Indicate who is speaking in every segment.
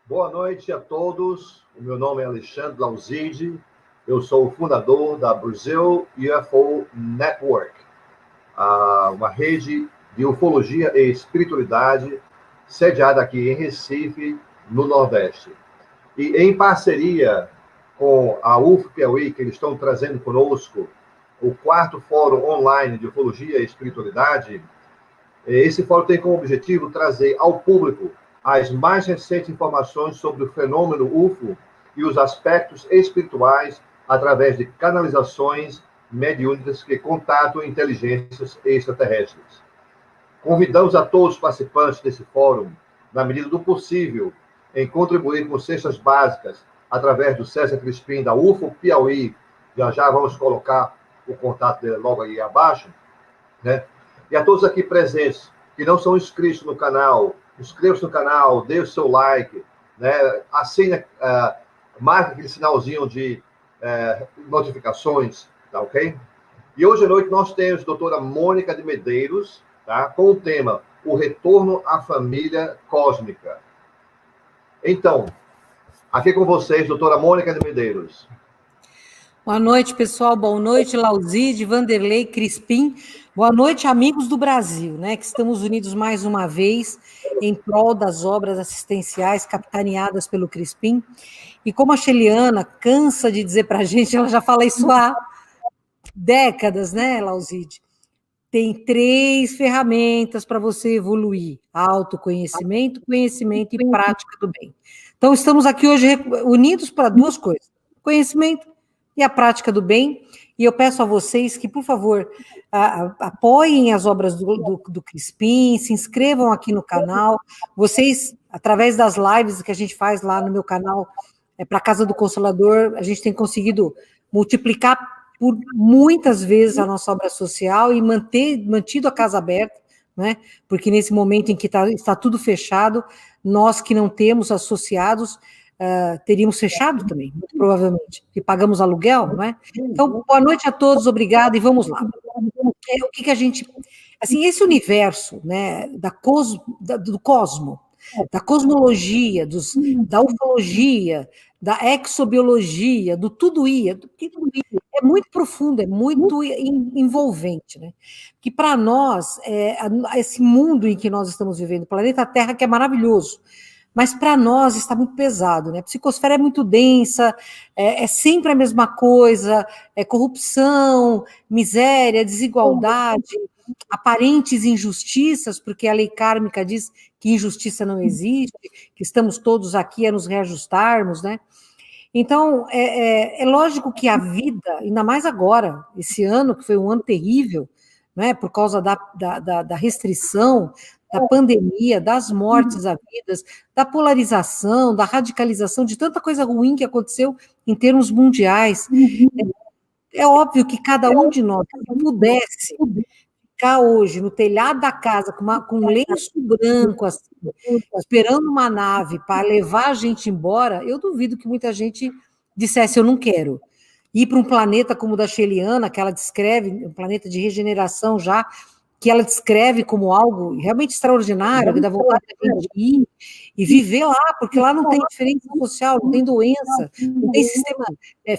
Speaker 1: Boa noite a todos. O meu nome é Alexandre Lauzide. Eu sou o fundador da Brazil UFO Network, uma rede de ufologia e espiritualidade sediada aqui em Recife, no Nordeste. E em parceria com a UF Piauí, que eles estão trazendo conosco o 4º Fórum Online de Ufologia e Espiritualidade, esse fórum tem como objetivo trazer ao público as mais recentes informações sobre o fenômeno UFO e os aspectos espirituais através de canalizações mediúnicas que contatam inteligências extraterrestres. Convidamos a todos os participantes desse fórum, na medida do possível, em contribuir com cestas básicas através do César Crispim, da UFO Piauí. Já vamos colocar o contato dele logo aí abaixo, né? E a todos aqui presentes que não são inscritos no canal, inscreva-se no canal, dê o seu like, né? Assine, marque aquele sinalzinho de notificações, tá ok? E hoje à noite nós temos a doutora Mônica de Medeiros, tá? Com o tema O Retorno à Família Cósmica. Então, aqui com vocês, doutora Mônica de Medeiros.
Speaker 2: Boa noite, pessoal. Boa noite, Lauzide, Vanderlei, Crispim. Boa noite, amigos do Brasil, né? Que estamos unidos mais uma vez em prol das obras assistenciais capitaneadas pelo Crispim. E como a Sheliana cansa de dizer para a gente, ela já fala isso há décadas, né, Lauzide? Tem 3 ferramentas para você evoluir: autoconhecimento, conhecimento e prática do bem. Então, estamos aqui hoje unidos para 2 coisas: conhecimento e a prática do bem. E eu peço a vocês que, por favor, apoiem as obras do Crispim, se inscrevam aqui no canal. Vocês, através das lives que a gente faz lá no meu canal, para a Casa do Consolador, a gente tem conseguido multiplicar por muitas vezes a nossa obra social e mantido a casa aberta, né? Porque nesse momento em que está tudo fechado, nós que não temos associados, teríamos fechado também, muito provavelmente, e pagamos aluguel, não é? Então, boa noite a todos, obrigada, e vamos lá. O que a gente... Assim, esse universo, né, do cosmo, da cosmologia, da ufologia, da exobiologia, do tudo isso, é muito profundo, é muito envolvente, né? Que para nós, esse mundo em que nós estamos vivendo, o planeta Terra, que é maravilhoso, mas para nós está muito pesado, né? A psicosfera é muito densa, é sempre a mesma coisa, é corrupção, miséria, desigualdade, aparentes injustiças, porque a lei kármica diz que injustiça não existe, que estamos todos aqui a nos reajustarmos, né? Então, é lógico que a vida, ainda mais agora, esse ano, que foi um ano terrível, né, por causa da restrição, da pandemia, das mortes havidas, da polarização, da radicalização, de tanta coisa ruim que aconteceu em termos mundiais. É óbvio que cada um de nós, se pudesse ficar hoje no telhado da casa com um lenço branco, assim, esperando uma nave para levar a gente embora, eu duvido que muita gente dissesse: eu não quero ir para um planeta como o da Sheliana, que ela descreve, um planeta de regeneração já, que ela descreve como algo realmente extraordinário, que dá vontade de a gente ir e viver lá, porque lá não tem diferença social, não tem doença, não tem sistema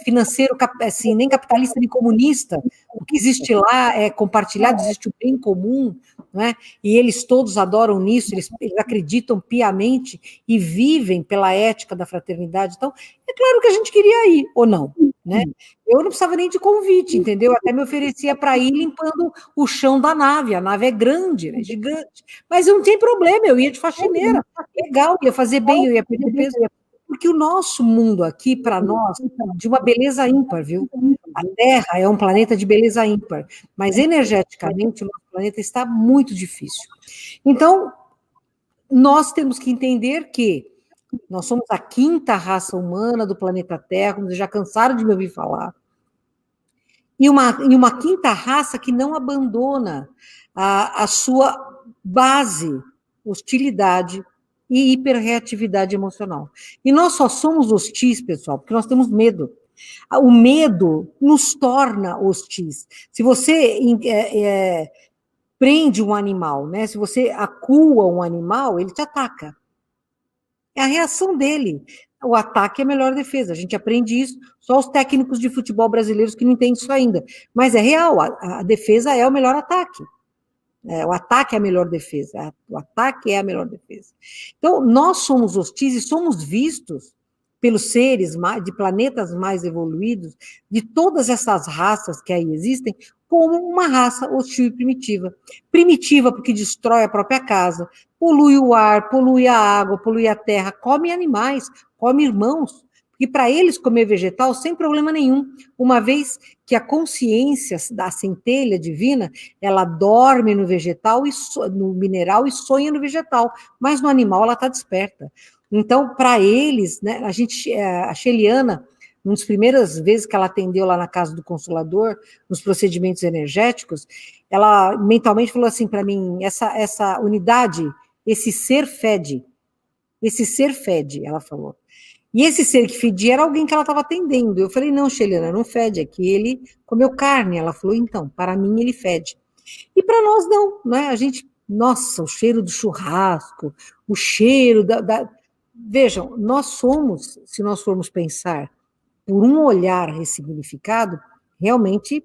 Speaker 2: financeiro, assim, nem capitalista nem comunista. O que existe lá é compartilhado, existe o bem comum, não é? E eles todos adoram nisso, eles acreditam piamente e vivem pela ética da fraternidade. Então, é claro que a gente queria ir, ou não, né? Eu não precisava nem de convite, entendeu? Até me oferecia para ir limpando o chão da nave. A nave é grande, é gigante. Mas eu não tem problema, eu ia de faxineira. Legal, ia fazer bem, eu ia perder peso. Porque o nosso mundo aqui, para nós, de uma beleza ímpar, viu? A Terra é um planeta de beleza ímpar, mas energeticamente o nosso planeta está muito difícil. Então, nós temos que entender que nós somos a 5ª raça humana do planeta Terra, como vocês já cansaram de me ouvir falar, e uma 5ª raça que não abandona a sua base, hostilidade e hiperreatividade emocional. E nós só somos hostis, pessoal, porque nós temos medo. O medo nos torna hostis. Se você prende um animal, né? Se você acua um animal, ele te ataca. É a reação dele. O ataque é a melhor defesa. A gente aprende isso, só os técnicos de futebol brasileiros que não entendem isso ainda. Mas é real, a defesa é o melhor ataque. O ataque é a melhor defesa. O ataque é a melhor defesa. Então, nós somos hostis e somos vistos pelos seres de planetas mais evoluídos, de todas essas raças que aí existem, como uma raça hostil e primitiva. Primitiva porque destrói a própria casa, polui o ar, polui a água, polui a terra, come animais, come irmãos. E para eles comer vegetal sem problema nenhum, uma vez que a consciência da centelha divina, ela dorme no vegetal, no mineral e sonha no vegetal, mas no animal ela está desperta. Então, para eles, né, a Sheliana, uma das primeiras vezes que ela atendeu lá na casa do Consolador, nos procedimentos energéticos, ela mentalmente falou assim para mim, essa unidade, esse ser fede, ela falou. E esse ser que fedia era alguém que ela estava atendendo. Eu falei, não, Sheliana, não fede, é que ele comeu carne. Ela falou, então, para mim ele fede. E para nós não, né? A gente, nossa, o cheiro do churrasco, o cheiro Vejam, nós somos, se nós formos pensar por um olhar ressignificado, realmente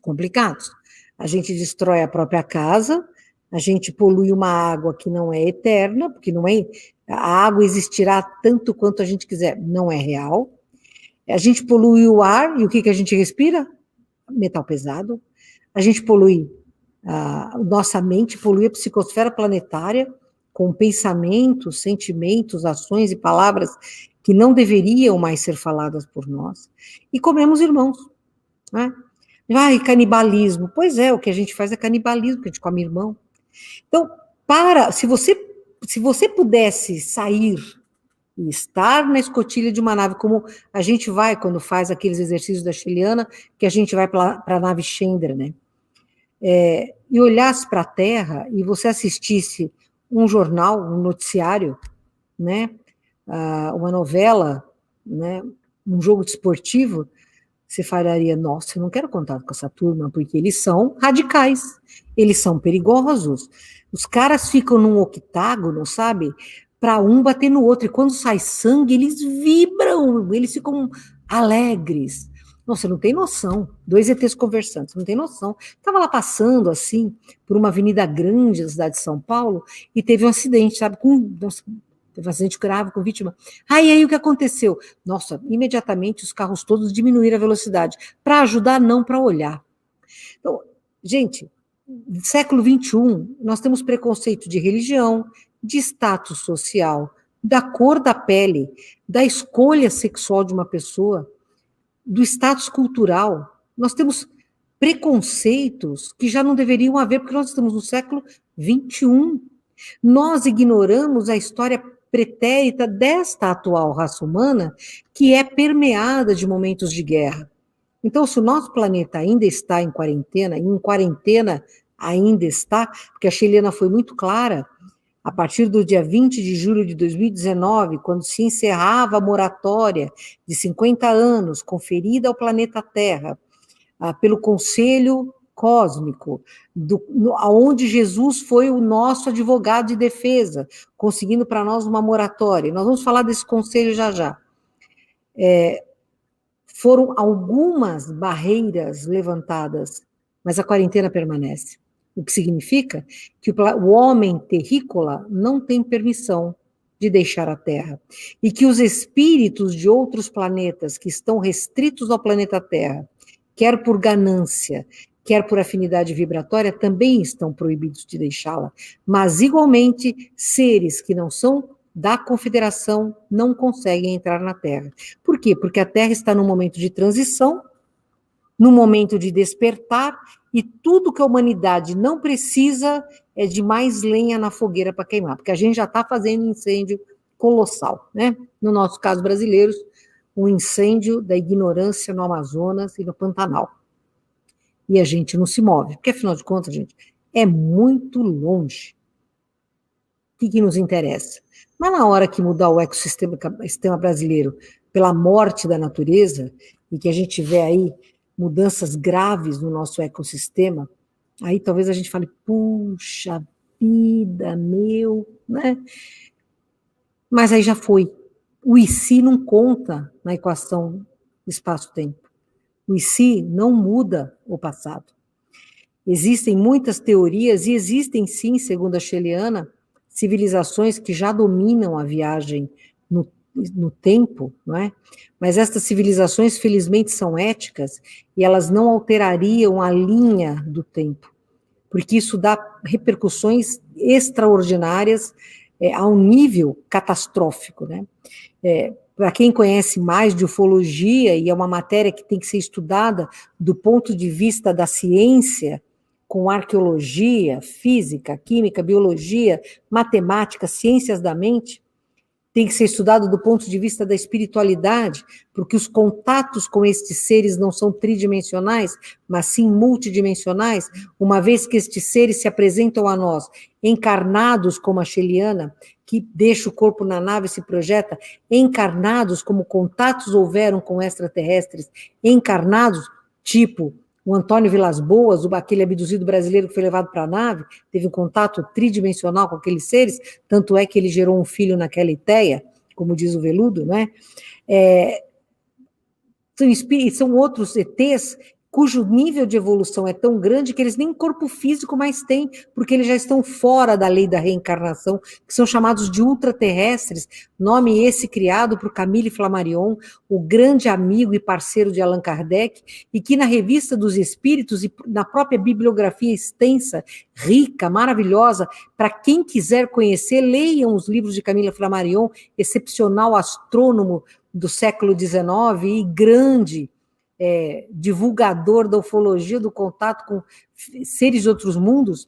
Speaker 2: complicados. A gente destrói a própria casa, a gente polui uma água que não é eterna, porque não é, a água existirá tanto quanto a gente quiser, não é real. A gente polui o ar, e o que a gente respira? Metal pesado. A gente polui, nossa mente polui a psicosfera planetária, com pensamentos, sentimentos, ações e palavras que não deveriam mais ser faladas por nós. E comemos irmãos, né? Ai, canibalismo. Pois é, o que a gente faz é canibalismo, que a gente come irmão. Então, se você pudesse sair e estar na escotilha de uma nave, como a gente vai quando faz aqueles exercícios da Sheliana, que a gente vai para a nave Chandra, né? E olhasse para a Terra e você assistisse um jornal, um noticiário, né? Uma novela, né? Um jogo desportivo, você falaria, nossa, eu não quero contato com essa turma, porque eles são radicais, eles são perigosos. Os caras ficam num octágono, sabe? Para um bater no outro, e quando sai sangue, eles vibram, eles ficam alegres. Nossa, você não tem noção. 2 ETs conversando, você não tem noção. Estava lá passando, assim, por uma avenida grande da cidade de São Paulo, e teve um acidente, sabe? Teve um acidente grave com vítima. Aí o que aconteceu? Nossa, imediatamente os carros todos diminuíram a velocidade. Para ajudar, não para olhar. Então, gente, no século XXI, nós temos preconceito de religião, de status social, da cor da pele, da escolha sexual de uma pessoa, do status cultural. Nós temos preconceitos que já não deveriam haver, porque nós estamos no século XXI. Nós ignoramos a história pretérita desta atual raça humana, que é permeada de momentos de guerra. Então, se o nosso planeta ainda está em quarentena ainda está, porque a Sheliana foi muito clara, a partir do dia 20 de julho de 2019, quando se encerrava a moratória de 50 anos conferida ao planeta Terra pelo Conselho Cósmico, onde Jesus foi o nosso advogado de defesa, conseguindo para nós uma moratória. Nós vamos falar desse conselho já já. Foram algumas barreiras levantadas, mas a quarentena permanece. O que significa que o homem terrícola não tem permissão de deixar a Terra. E que os espíritos de outros planetas que estão restritos ao planeta Terra, quer por ganância, quer por afinidade vibratória, também estão proibidos de deixá-la. Mas, igualmente, seres que não são da Confederação não conseguem entrar na Terra. Por quê? Porque a Terra está num momento de transição, no momento de despertar, e tudo que a humanidade não precisa é de mais lenha na fogueira para queimar, porque a gente já está fazendo incêndio colossal, né? No nosso caso, brasileiros, um incêndio da ignorância no Amazonas e no Pantanal. E a gente não se move, porque, afinal de contas, gente, é muito longe. O que nos interessa? Mas na hora que mudar o ecossistema brasileiro pela morte da natureza, e que a gente vê aí mudanças graves no nosso ecossistema, aí talvez a gente fale, puxa vida, meu, né? Mas aí já foi. O e se não conta na equação espaço-tempo. O e se não muda o passado. Existem muitas teorias, e existem sim, segundo a Sheliana, civilizações que já dominam a viagem no tempo, não é? Mas estas civilizações, felizmente, são éticas e elas não alterariam a linha do tempo, porque isso dá repercussões extraordinárias a um nível catastrófico, né? Para quem conhece mais de ufologia, e é uma matéria que tem que ser estudada do ponto de vista da ciência, com arqueologia, física, química, biologia, matemática, ciências da mente, tem que ser estudado do ponto de vista da espiritualidade, porque os contatos com estes seres não são tridimensionais, mas sim multidimensionais, uma vez que estes seres se apresentam a nós encarnados, como a Sheliana, que deixa o corpo na nave e se projeta, encarnados, como contatos houveram com extraterrestres, encarnados, tipo o Antônio Vilas Boas, aquele abduzido brasileiro que foi levado para a nave, teve um contato tridimensional com aqueles seres, tanto é que ele gerou um filho naquela Itéia, como diz o Veludo, né? São outros ETs cujo nível de evolução é tão grande que eles nem corpo físico mais têm, porque eles já estão fora da lei da reencarnação, que são chamados de ultraterrestres, nome esse criado por Camille Flammarion, o grande amigo e parceiro de Allan Kardec, e que na Revista dos Espíritos e na própria bibliografia extensa, rica, maravilhosa, para quem quiser conhecer, leiam os livros de Camille Flammarion, excepcional astrônomo do século XIX e grande divulgador da ufologia, do contato com seres de outros mundos.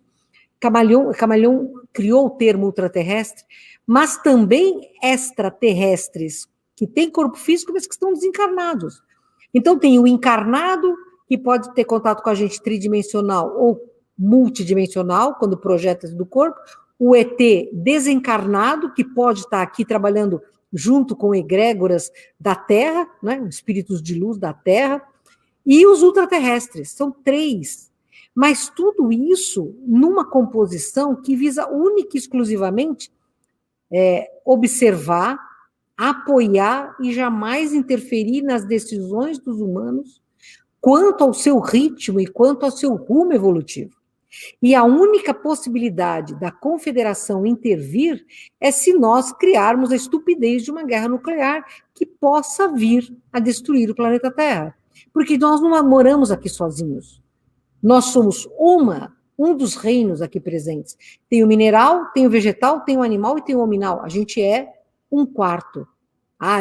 Speaker 2: Camaleão criou o termo ultraterrestre, mas também extraterrestres, que têm corpo físico, mas que estão desencarnados. Então tem o encarnado, que pode ter contato com a gente tridimensional ou multidimensional, quando projeta do corpo, o ET desencarnado, que pode estar aqui trabalhando junto com egrégoras da Terra, né, espíritos de luz da Terra, e os ultraterrestres, são 3. Mas tudo isso numa composição que visa única e exclusivamente observar, apoiar e jamais interferir nas decisões dos humanos quanto ao seu ritmo e quanto ao seu rumo evolutivo. E a única possibilidade da confederação intervir é se nós criarmos a estupidez de uma guerra nuclear que possa vir a destruir o planeta Terra. Porque nós não moramos aqui sozinhos. Nós somos um dos reinos aqui presentes. Tem o mineral, tem o vegetal, tem o animal e tem o hominal. A gente é 1/4.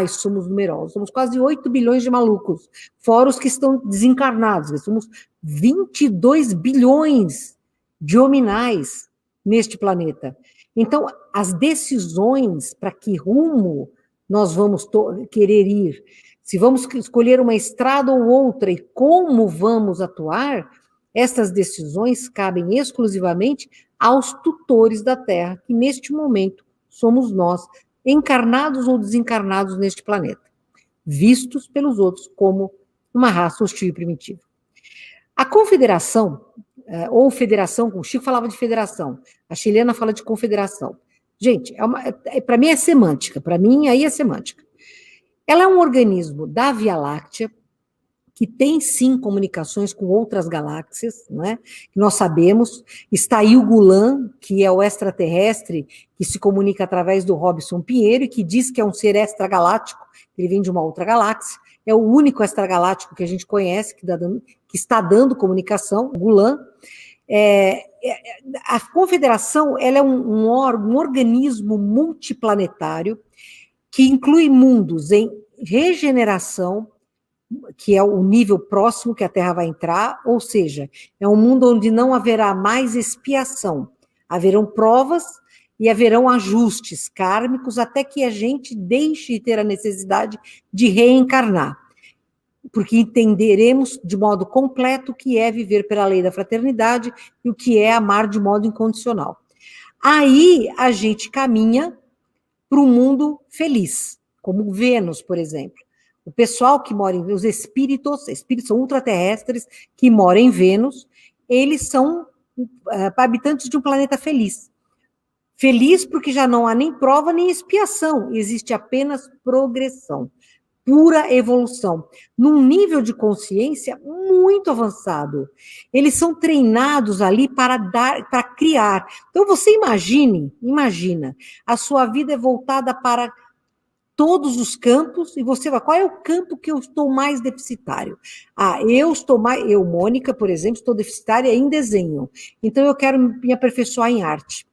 Speaker 2: Somos numerosos. Somos quase 8 bilhões de malucos. Fora os que estão desencarnados. Somos 22 bilhões de hominais neste planeta. Então, as decisões para que rumo nós vamos querer ir, se vamos escolher uma estrada ou outra e como vamos atuar, essas decisões cabem exclusivamente aos tutores da Terra, que neste momento somos nós, encarnados ou desencarnados neste planeta, vistos pelos outros como uma raça hostil e primitiva. A confederação, ou federação, o Chico falava de federação, a Sheliana fala de confederação. Gente, para mim é semântica, para mim aí é semântica. Ela é um organismo da Via Láctea, que tem sim comunicações com outras galáxias, não é? Que nós sabemos. Está aí o Gulan, que é o extraterrestre, que se comunica através do Robson Pinheiro, e que diz que é um ser extragaláctico, ele vem de uma outra galáxia, é o único extragaláctico que a gente conhece, que está dando comunicação, o Gulan. A confederação ela é um organismo multiplanetário que inclui mundos em regeneração, que é o nível próximo que a Terra vai entrar, ou seja, é um mundo onde não haverá mais expiação, haverão provas e haverão ajustes kármicos até que a gente deixe de ter a necessidade de reencarnar, porque entenderemos de modo completo o que é viver pela lei da fraternidade e o que é amar de modo incondicional. Aí a gente caminha para um mundo feliz, como Vênus, por exemplo. O pessoal que mora em Vênus, os espíritos são ultraterrestres que moram em Vênus, eles são habitantes de um planeta feliz. Feliz porque já não há nem prova nem expiação, existe apenas progressão, pura evolução, num nível de consciência muito avançado. Eles são treinados ali para criar. Então você imagina, a sua vida é voltada para todos os campos, e você vai, qual é o campo que eu estou mais deficitário? Eu, Mônica, por exemplo, estou deficitária em desenho, então eu quero me aperfeiçoar em arte.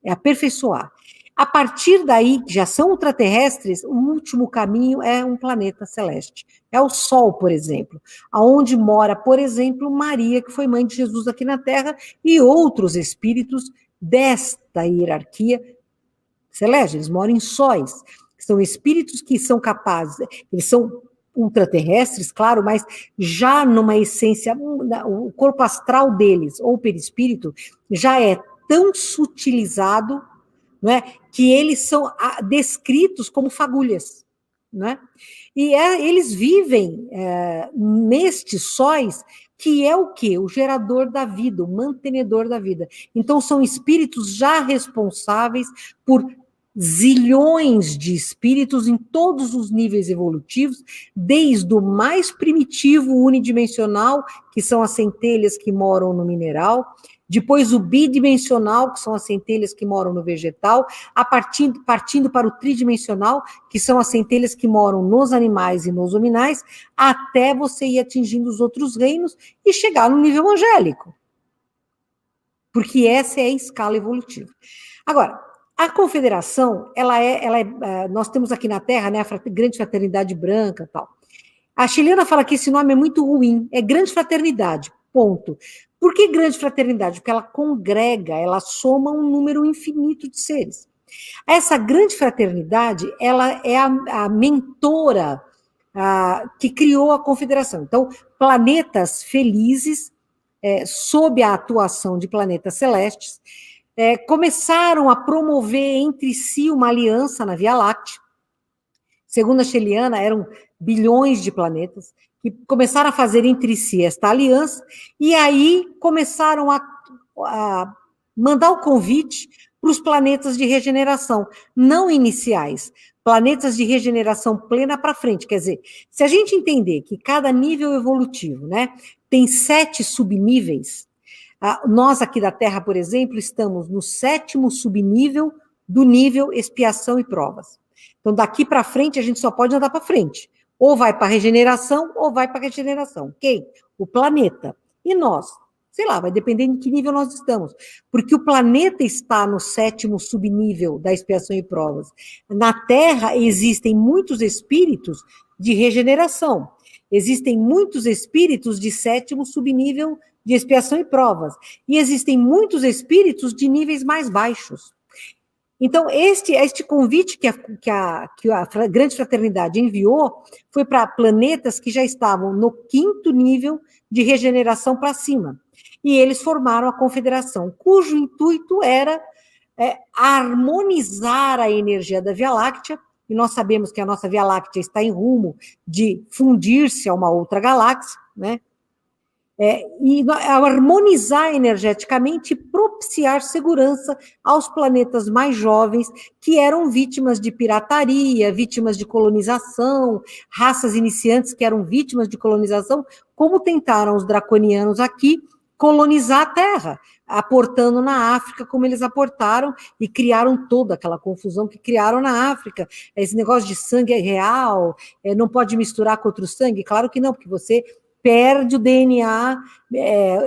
Speaker 2: É aperfeiçoar. A partir daí, que já são ultraterrestres, o último caminho é um planeta celeste. É o Sol, por exemplo, aonde mora, por exemplo, Maria, que foi mãe de Jesus aqui na Terra, e outros espíritos desta hierarquia celeste. Eles moram em sóis. São espíritos que são capazes, eles são ultraterrestres, claro, mas já numa essência, o corpo astral deles, ou perispírito, já é tão sutilizado, não é, que eles são descritos como fagulhas, não é? E eles vivem nestes sóis, que é o quê? O gerador da vida, o mantenedor da vida. Então, são espíritos já responsáveis por zilhões de espíritos em todos os níveis evolutivos, desde o mais primitivo unidimensional, que são as centelhas que moram no mineral, depois o bidimensional, que são as centelhas que moram no vegetal, partindo para o tridimensional, que são as centelhas que moram nos animais e nos hominais, até você ir atingindo os outros reinos e chegar no nível angélico. Porque essa é a escala evolutiva. Agora, a confederação, nós temos aqui na Terra, né, a grande fraternidade branca e tal. A chilena fala que esse nome é muito ruim, é grande fraternidade, ponto. Por que grande fraternidade? Porque ela congrega, ela soma um número infinito de seres. Essa grande fraternidade, ela é a mentora que criou a confederação. Então, planetas felizes, sob a atuação de planetas celestes, começaram a promover entre si uma aliança na Via Láctea. Segundo a Sheliana, eram bilhões de planetas que começaram a fazer entre si esta aliança, e aí começaram a mandar o convite para os planetas de regeneração, não iniciais, planetas de regeneração plena para frente. Quer dizer, se a gente entender que cada nível evolutivo, né, tem 7 subníveis, nós aqui da Terra, por exemplo, estamos no 7º subnível do nível expiação e provas. Então, daqui para frente, a gente só pode andar para frente. Ou vai para regeneração, ou vai para regeneração. Quem? O planeta. E nós? Sei lá, vai depender de que nível nós estamos. Porque o planeta está no 7º subnível da expiação e provas. Na Terra, existem muitos espíritos de regeneração. Existem muitos espíritos de 7º subnível de expiação e provas. E existem muitos espíritos de níveis mais baixos. Então, este convite que a Grande Fraternidade enviou foi para planetas que já estavam no 5º nível de regeneração para cima. E eles formaram a Confederação, cujo intuito era harmonizar a energia da Via Láctea, e nós sabemos que a nossa Via Láctea está em rumo de fundir-se a uma outra galáxia, né? E harmonizar energeticamente e propiciar segurança aos planetas mais jovens que eram vítimas de pirataria, vítimas de colonização, raças iniciantes que eram vítimas de colonização, como tentaram os draconianos aqui colonizar a Terra, aportando na África como eles aportaram e criaram toda aquela confusão que criaram na África. Esse negócio de sangue é real, não pode misturar com outro sangue? Claro que não, porque você perde o DNA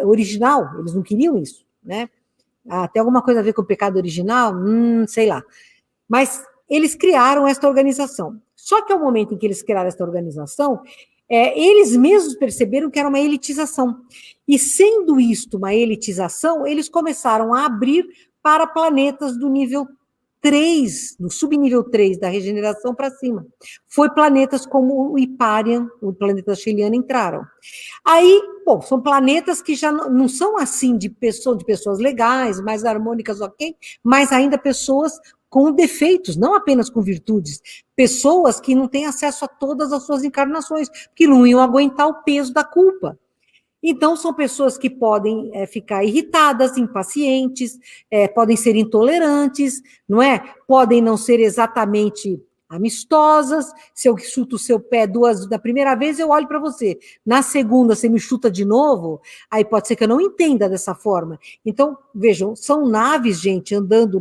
Speaker 2: original, eles não queriam isso, né? Tem alguma coisa a ver com o pecado original? Sei lá. Mas eles criaram esta organização. Só que ao momento em que eles criaram esta organização, eles mesmos perceberam que era uma elitização. E sendo isto uma elitização, eles começaram a abrir para planetas do nível 3, no subnível 3 da regeneração para cima. Foi planetas como o Hyperion, o planeta Sheliana, entraram. Aí, bom, são planetas que já não são assim de pessoas legais, mais harmônicas, ok, mas ainda pessoas com defeitos, não apenas com virtudes. Pessoas que não têm acesso a todas as suas encarnações, que não iam aguentar o peso da culpa. Então, são pessoas que podem ficar irritadas, impacientes, podem ser intolerantes, não é? Podem não ser exatamente amistosas. Se eu chuto o seu pé da primeira vez, eu olho para você. Na segunda, você me chuta de novo, aí pode ser que eu não entenda dessa forma. Então, vejam, são naves, gente, andando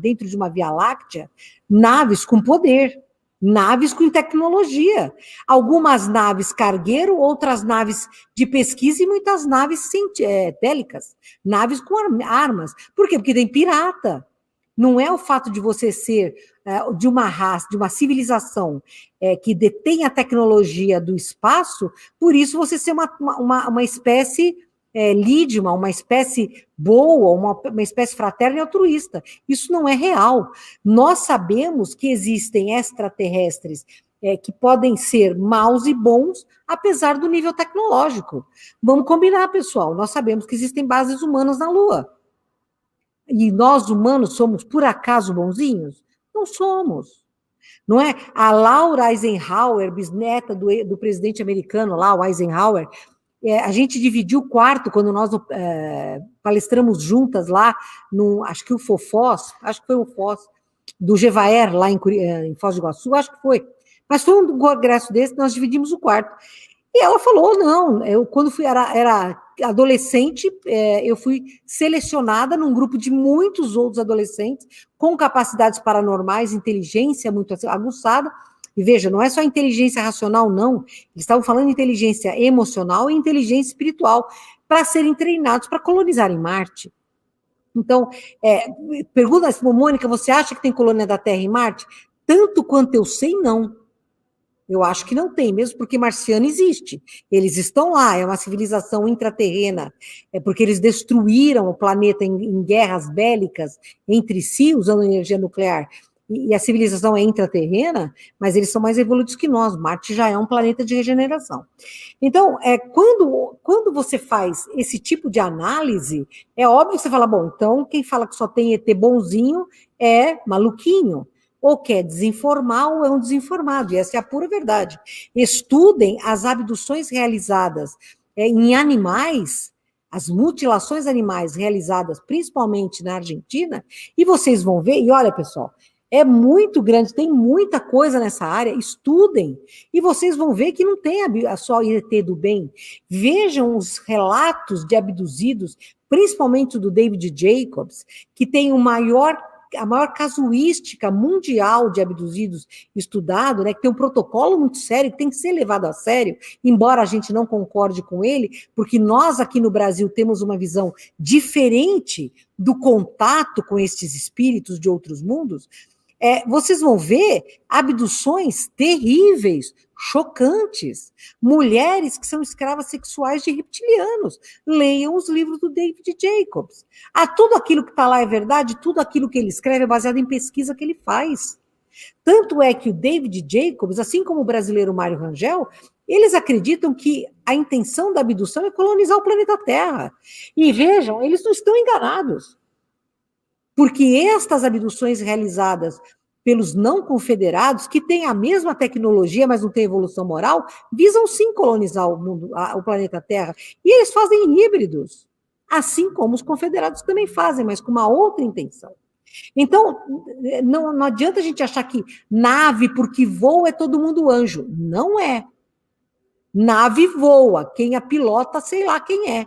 Speaker 2: dentro de uma Via Láctea, naves com poder. Naves com tecnologia. Algumas naves cargueiro, outras naves de pesquisa e muitas naves bélicas. Naves com armas. Por quê? Porque tem pirata. Não é o fato de você ser de uma raça, de uma civilização que detém a tecnologia do espaço, por isso você ser uma espécie lídima, uma espécie boa, uma espécie fraterna e altruísta. Isso não é real. Nós sabemos que existem extraterrestres que podem ser maus e bons, apesar do nível tecnológico. Vamos combinar, pessoal. Nós sabemos que existem bases humanas na Lua. E nós, humanos, somos, por acaso, bonzinhos? Não somos. Não é? A Laura Eisenhower, bisneta do presidente americano lá, o Eisenhower, a gente dividiu o quarto quando nós palestramos juntas lá, acho que o Fofós, acho que foi o Foz, do Gevaer, lá em Foz do Iguaçu, acho que foi. Mas foi um congresso desse, nós dividimos o quarto. E ela falou, não, eu quando era adolescente, eu fui selecionada num grupo de muitos outros adolescentes com capacidades paranormais, inteligência muito aguçada. E veja, não é só inteligência racional, não. Eles estavam falando de inteligência emocional e inteligência espiritual para serem treinados para colonizarem Marte. Então, pergunta assim, Mônica, você acha que tem colônia da Terra em Marte? Tanto quanto eu sei, não. Eu acho que não tem, mesmo porque marciano existe. Eles estão lá, é uma civilização intraterrena, porque eles destruíram o planeta em guerras bélicas entre si, usando energia nuclear. E a civilização é intraterrena, mas eles são mais evoluídos que nós. Marte já é um planeta de regeneração. Então, quando você faz esse tipo de análise, é óbvio que você fala, bom, então quem fala que só tem ET bonzinho é maluquinho. Ou quer desinformar ou é um desinformado, e essa é a pura verdade. Estudem as abduções realizadas em animais, as mutilações animais realizadas principalmente na Argentina, e vocês vão ver, e olha, pessoal, é muito grande, tem muita coisa nessa área, estudem, e vocês vão ver que não tem só ET do bem. Vejam os relatos de abduzidos, principalmente do David Jacobs, que tem a maior casuística mundial de abduzidos estudado, né, que tem um protocolo muito sério, que tem que ser levado a sério, embora a gente não concorde com ele, porque nós aqui no Brasil temos uma visão diferente do contato com estes espíritos de outros mundos. Vocês vão ver abduções terríveis, chocantes, mulheres que são escravas sexuais de reptilianos. Leiam os livros do David Jacobs. Tudo aquilo que está lá é verdade, tudo aquilo que ele escreve é baseado em pesquisa que ele faz. Tanto é que o David Jacobs, assim como o brasileiro Mário Rangel, eles acreditam que a intenção da abdução é colonizar o planeta Terra. E vejam, eles não estão enganados. Porque estas abduções realizadas pelos não confederados, que têm a mesma tecnologia, mas não têm evolução moral, visam sim colonizar o mundo, o planeta Terra. E eles fazem híbridos, assim como os confederados também fazem, mas com uma outra intenção. Então, não adianta a gente achar que nave, porque voa, é todo mundo anjo. Não é. Nave voa, quem a pilota, sei lá quem é.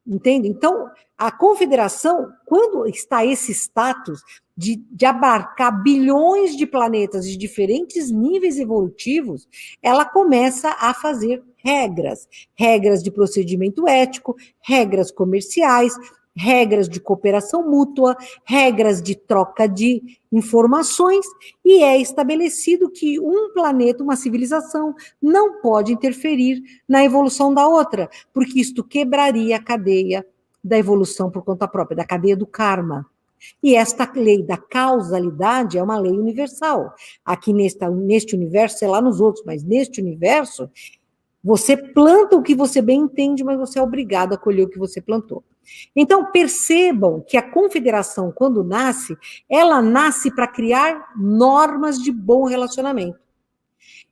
Speaker 2: Entende? Então, a confederação, quando está esse status de abarcar bilhões de planetas de diferentes níveis evolutivos, ela começa a fazer regras de procedimento ético, regras comerciais, regras de cooperação mútua, regras de troca de informações, e é estabelecido que um planeta, uma civilização, não pode interferir na evolução da outra, porque isto quebraria a cadeia da evolução por conta própria, da cadeia do karma. E esta lei da causalidade é uma lei universal. Aqui neste universo, sei lá nos outros, mas neste universo, você planta o que você bem entende, mas você é obrigado a colher o que você plantou. Então, percebam que a confederação, quando nasce, ela nasce para criar normas de bom relacionamento.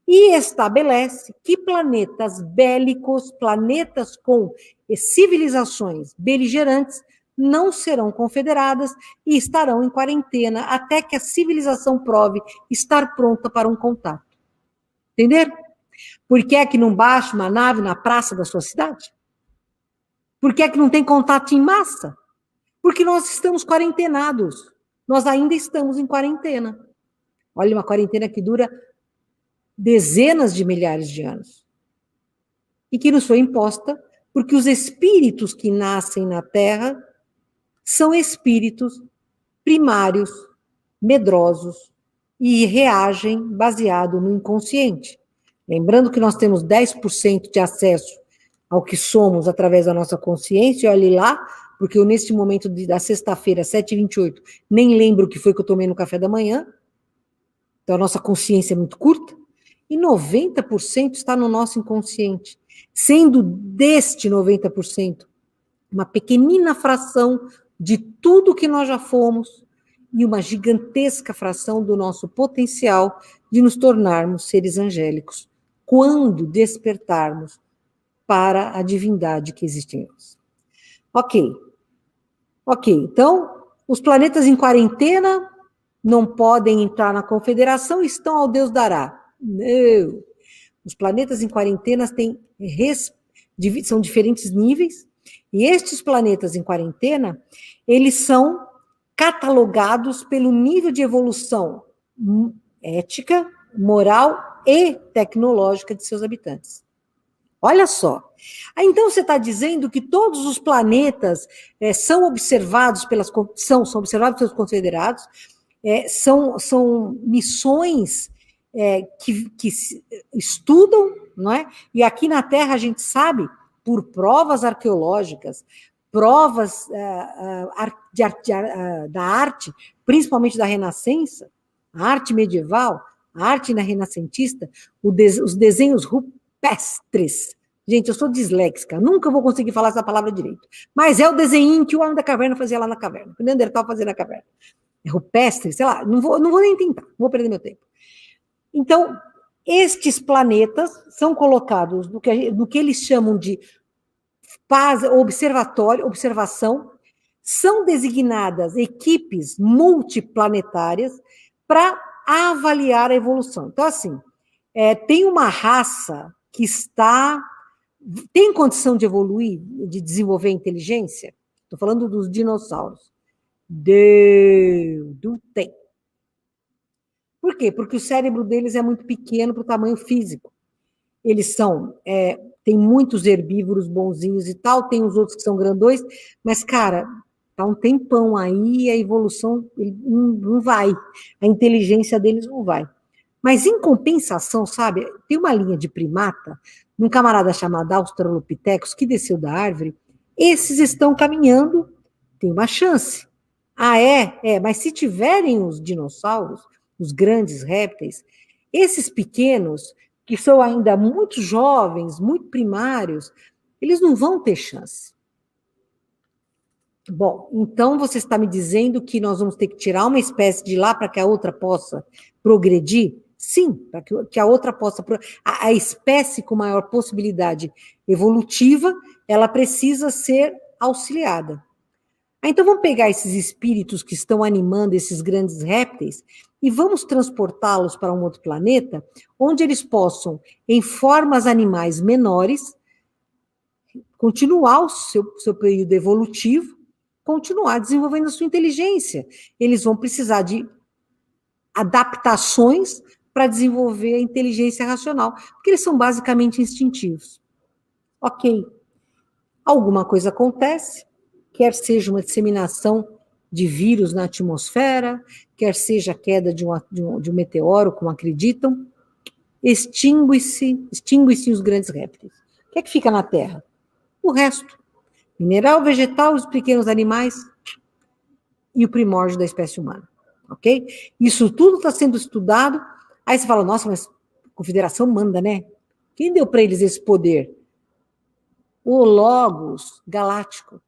Speaker 2: E estabelece que planetas bélicos, planetas com civilizações beligerantes, não serão confederadas e estarão em quarentena até que a civilização prove estar pronta para um contato. Entenderam? Por que é que não baixa uma nave na praça da sua cidade? Por que é que não tem contato em massa? Porque nós estamos quarentenados. Nós ainda estamos em quarentena. Olha, uma quarentena que dura dezenas de milhares de anos. E que nos foi imposta porque os espíritos que nascem na Terra são espíritos primários, medrosos, e reagem baseado no inconsciente. Lembrando que nós temos 10% de acesso ao que somos através da nossa consciência, e olhe lá, porque eu, neste momento da sexta-feira, 7h28, nem lembro o que foi que eu tomei no café da manhã, então a nossa consciência é muito curta, e 90% está no nosso inconsciente, sendo deste 90%, uma pequenina fração de tudo que nós já fomos, e uma gigantesca fração do nosso potencial de nos tornarmos seres angélicos, quando despertarmos para a divindade que existe em nós. Ok, então, os planetas em quarentena não podem entrar na confederação, estão ao Deus dará. Não, os planetas em quarentena são diferentes níveis, e estes planetas em quarentena, eles são catalogados pelo nível de evolução ética, moral e tecnológica de seus habitantes. Olha só. Então você está dizendo que todos os planetas são observados são observados pelos confederados, são missões que estudam, não é? E aqui na Terra a gente sabe, por provas arqueológicas, provas da arte, principalmente da Renascença, a arte medieval, a arte renascentista, os desenhos rupestres. Gente, eu sou disléxica, nunca vou conseguir falar essa palavra direito. Mas é o desenho que o homem da caverna fazia lá na caverna, que o Neandertal fazia na caverna. É rupestre, sei lá, não vou nem tentar, não vou perder meu tempo. Então, estes planetas são colocados no que eles chamam de observação, são designadas equipes multiplanetárias para avaliar a evolução. Então, assim, tem uma raça que tem condição de evoluir, de desenvolver inteligência? Estou falando dos dinossauros. Não tem. Por quê? Porque o cérebro deles é muito pequeno para o tamanho físico. Eles tem muitos herbívoros bonzinhos e tal, tem os outros que são grandões, mas, cara, tá um tempão aí e a evolução não vai, a inteligência deles não vai. Mas, em compensação, sabe, tem uma linha de primata, um camarada chamado Australopithecus, que desceu da árvore, esses estão caminhando, tem uma chance. Mas se tiverem os dinossauros, os grandes répteis, esses pequenos, que são ainda muito jovens, muito primários, eles não vão ter chance. Bom, então você está me dizendo que nós vamos ter que tirar uma espécie de lá para que a outra possa progredir? Sim, para que a outra possa... A espécie com maior possibilidade evolutiva, ela precisa ser auxiliada. Então vamos pegar esses espíritos que estão animando esses grandes répteis e vamos transportá-los para um outro planeta, onde eles possam, em formas animais menores, continuar o seu período evolutivo, continuar desenvolvendo a sua inteligência. Eles vão precisar de adaptações para desenvolver a inteligência racional, porque eles são basicamente instintivos. Ok. Alguma coisa acontece, quer seja uma disseminação de vírus na atmosfera, quer seja a queda de um meteoro, como acreditam, extingue-se os grandes répteis. O que é que fica na Terra? O resto. Mineral, vegetal, os pequenos animais e o primórdio da espécie humana. Ok? Isso tudo está sendo estudado. Aí você fala, nossa, mas a Confederação manda, né? Quem deu para eles esse poder? O Logos Galáctico.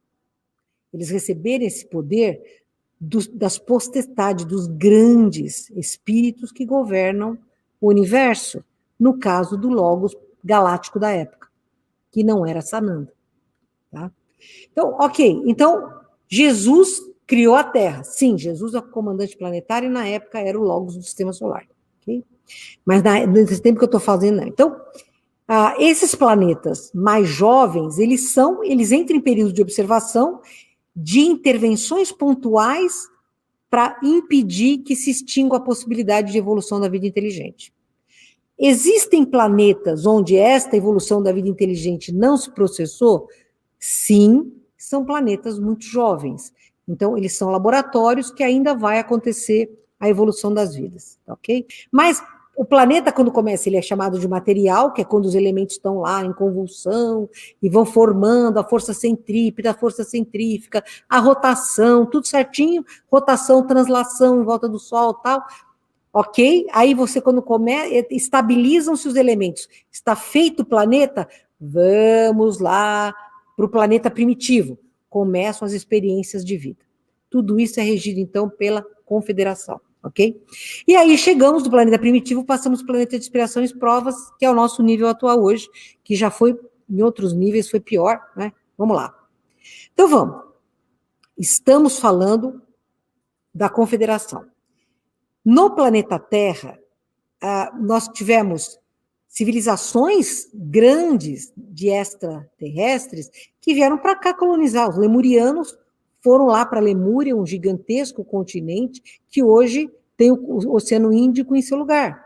Speaker 2: Eles receberam esse poder das potestades, dos grandes espíritos que governam o universo, no caso do Logos Galáctico da época, que não era Sananda. Tá? Então, ok, então Jesus criou a Terra. Sim, Jesus é o comandante planetário e na época era o Logos do Sistema Solar. Okay? Mas nesse tempo que eu estou fazendo, não. Então, esses planetas mais jovens, eles entram em período de observação de intervenções pontuais para impedir que se extinga a possibilidade de evolução da vida inteligente. Existem planetas onde esta evolução da vida inteligente não se processou? Sim, são planetas muito jovens. Então, eles são laboratórios que ainda vai acontecer a evolução das vidas, ok? Mas o planeta, quando começa, ele é chamado de material, que é quando os elementos estão lá em convulsão e vão formando a força centrípeta, a força centrífica, a rotação, tudo certinho, rotação, translação em volta do Sol, tal, ok? Aí você, quando começa, estabilizam-se os elementos. Está feito o planeta? Vamos lá para o planeta primitivo. Começam as experiências de vida. Tudo isso é regido, então, pela Confederação. Ok? E aí chegamos do planeta primitivo, passamos para o planeta de inspirações provas, que é o nosso nível atual hoje, que já foi, em outros níveis, foi pior, né? Vamos lá. Então vamos. Estamos falando da Confederação. No planeta Terra, nós tivemos civilizações grandes de extraterrestres que vieram para cá colonizar. Os lemurianos foram lá para a Lemúria, um gigantesco continente que hoje tem o Oceano Índico em seu lugar.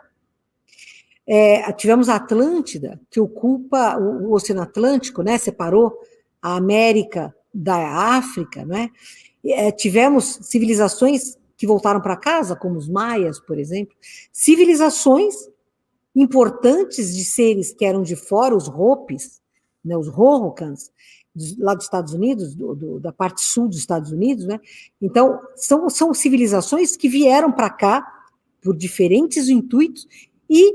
Speaker 2: Tivemos a Atlântida, que ocupa o Oceano Atlântico, né, separou a América da África, né? Tivemos civilizações que voltaram para casa, como os maias, por exemplo, civilizações importantes de seres que eram de fora, os Hopis, né, os Rohokans, lá dos Estados Unidos, da parte sul dos Estados Unidos, né? Então, são civilizações que vieram para cá por diferentes intuitos e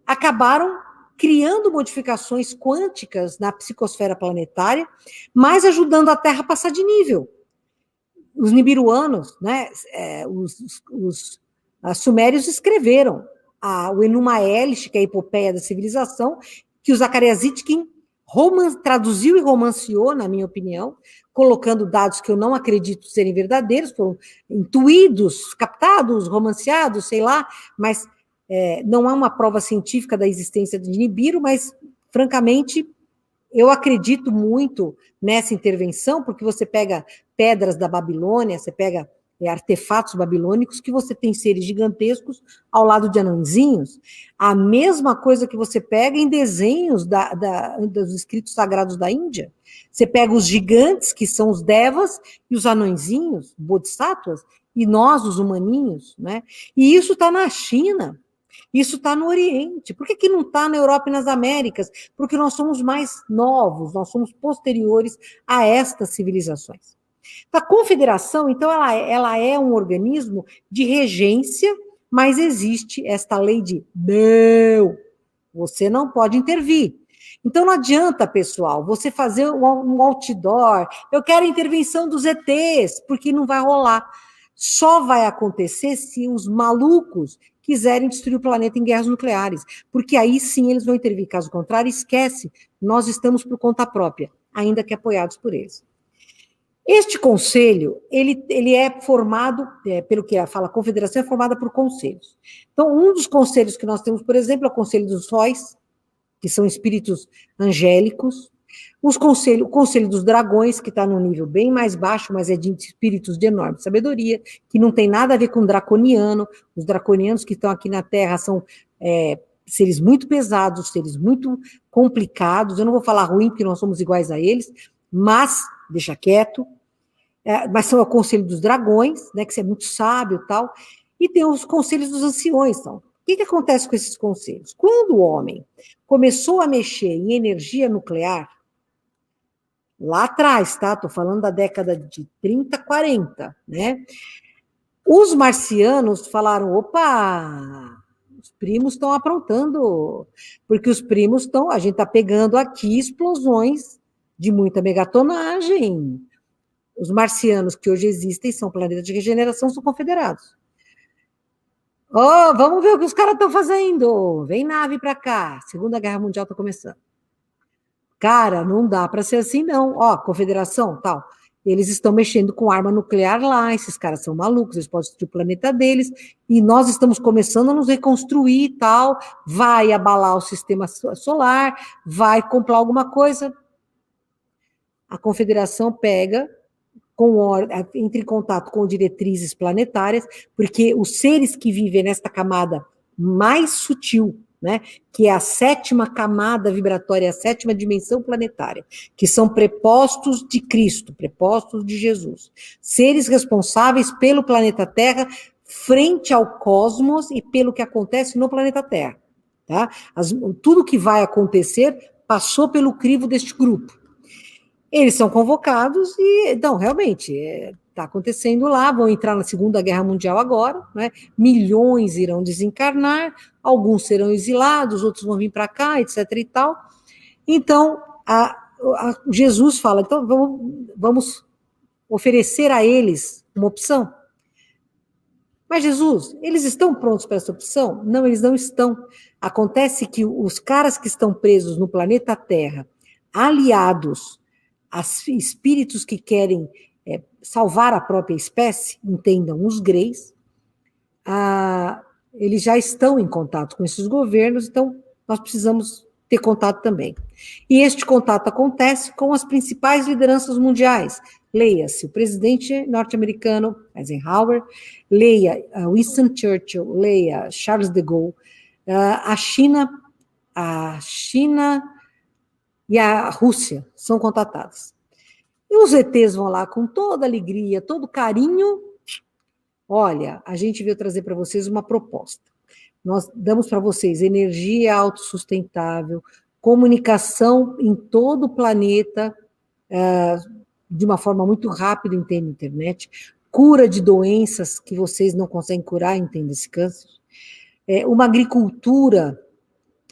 Speaker 2: acabaram criando modificações quânticas na psicosfera planetária, mas ajudando a Terra a passar de nível. Os nibiruanos, né, os sumérios escreveram o Enuma Elish, que é a epopeia da civilização, que o Zacarias Sitchin traduziu e romanceou, na minha opinião, colocando dados que eu não acredito serem verdadeiros, foram intuídos, captados, romanceados, sei lá, mas não há uma prova científica da existência de Nibiru, mas, francamente, eu acredito muito nessa intervenção, porque você pega pedras da Babilônia, você pega artefatos babilônicos, que você tem seres gigantescos ao lado de anõezinhos. A mesma coisa que você pega em desenhos dos escritos sagrados da Índia. Você pega os gigantes, que são os devas, e os anõezinhos, bodhisattvas, e nós, os humaninhos, né? E isso está na China, isso está no Oriente. Por que não está na Europa e nas Américas? Porque nós somos mais novos, nós somos posteriores a estas civilizações. A Confederação, então, ela é um organismo de regência, mas existe esta lei de não, você não pode intervir. Então, não adianta, pessoal, você fazer um outdoor, eu quero a intervenção dos ETs, porque não vai rolar. Só vai acontecer se os malucos quiserem destruir o planeta em guerras nucleares, porque aí sim eles vão intervir. Caso contrário, esquece, nós estamos por conta própria, ainda que apoiados por eles. Este conselho, ele é formado, pelo que fala a Confederação, é formada por conselhos. Então, um dos conselhos que nós temos, por exemplo, é o Conselho dos Sóis, que são espíritos angélicos, o Conselho dos Dragões, que está num nível bem mais baixo, mas é de espíritos de enorme sabedoria, que não tem nada a ver com draconiano. Os draconianos que estão aqui na Terra são seres muito pesados, seres muito complicados. Eu não vou falar ruim, porque nós somos iguais a eles, mas deixa quieto. mas são o Conselho dos Dragões, né, que é muito sábio e tal, e tem os Conselhos dos Anciões. Então. O que acontece com esses conselhos? Quando o homem começou a mexer em energia nuclear, lá atrás, tá? Estou falando da década de 30, 40, né? Os marcianos falaram, opa, os primos estão aprontando, porque os primos estão, a gente está pegando aqui explosões de muita megatonagem. Os marcianos que hoje existem são planetas de regeneração, são confederados. Oh, vamos ver o que os caras estão fazendo. Vem nave para cá. Segunda Guerra Mundial está começando. Cara, não dá para ser assim, não. Ó, confederação, tal. Eles estão mexendo com arma nuclear lá. Esses caras são malucos, eles podem destruir o planeta deles. E nós estamos começando a nos reconstruir e tal. Vai abalar o sistema solar, vai comprar alguma coisa. A confederação pega, entra em contato com diretrizes planetárias, porque os seres que vivem nesta camada mais sutil, né, que é a 7ª camada vibratória, a 7ª dimensão planetária, que são prepostos de Cristo, prepostos de Jesus, seres responsáveis pelo planeta Terra frente ao cosmos e pelo que acontece no planeta Terra. Tá? Tudo que vai acontecer passou pelo crivo deste grupo. Eles são convocados e, então, realmente, está acontecendo lá, vão entrar na Segunda Guerra Mundial agora, né? Milhões irão desencarnar, alguns serão exilados, outros vão vir para cá, etc. e tal. Então, Jesus fala, então, vamos oferecer a eles uma opção. Mas, Jesus, eles estão prontos para essa opção? Não, eles não estão. Acontece que os caras que estão presos no planeta Terra, aliados a espíritos que querem salvar a própria espécie, entendam, os Greys, eles já estão em contato com esses governos, então nós precisamos ter contato também. E este contato acontece com as principais lideranças mundiais. Leia-se o presidente norte-americano, Eisenhower, leia Winston Churchill, leia Charles de Gaulle, a China e a Rússia são contatadas. E os ETs vão lá com toda alegria, todo carinho. Olha, a gente veio trazer para vocês uma proposta. Nós damos para vocês energia autossustentável, comunicação em todo o planeta, de uma forma muito rápida, entende, internet, cura de doenças que vocês não conseguem curar, entende, esse câncer, uma agricultura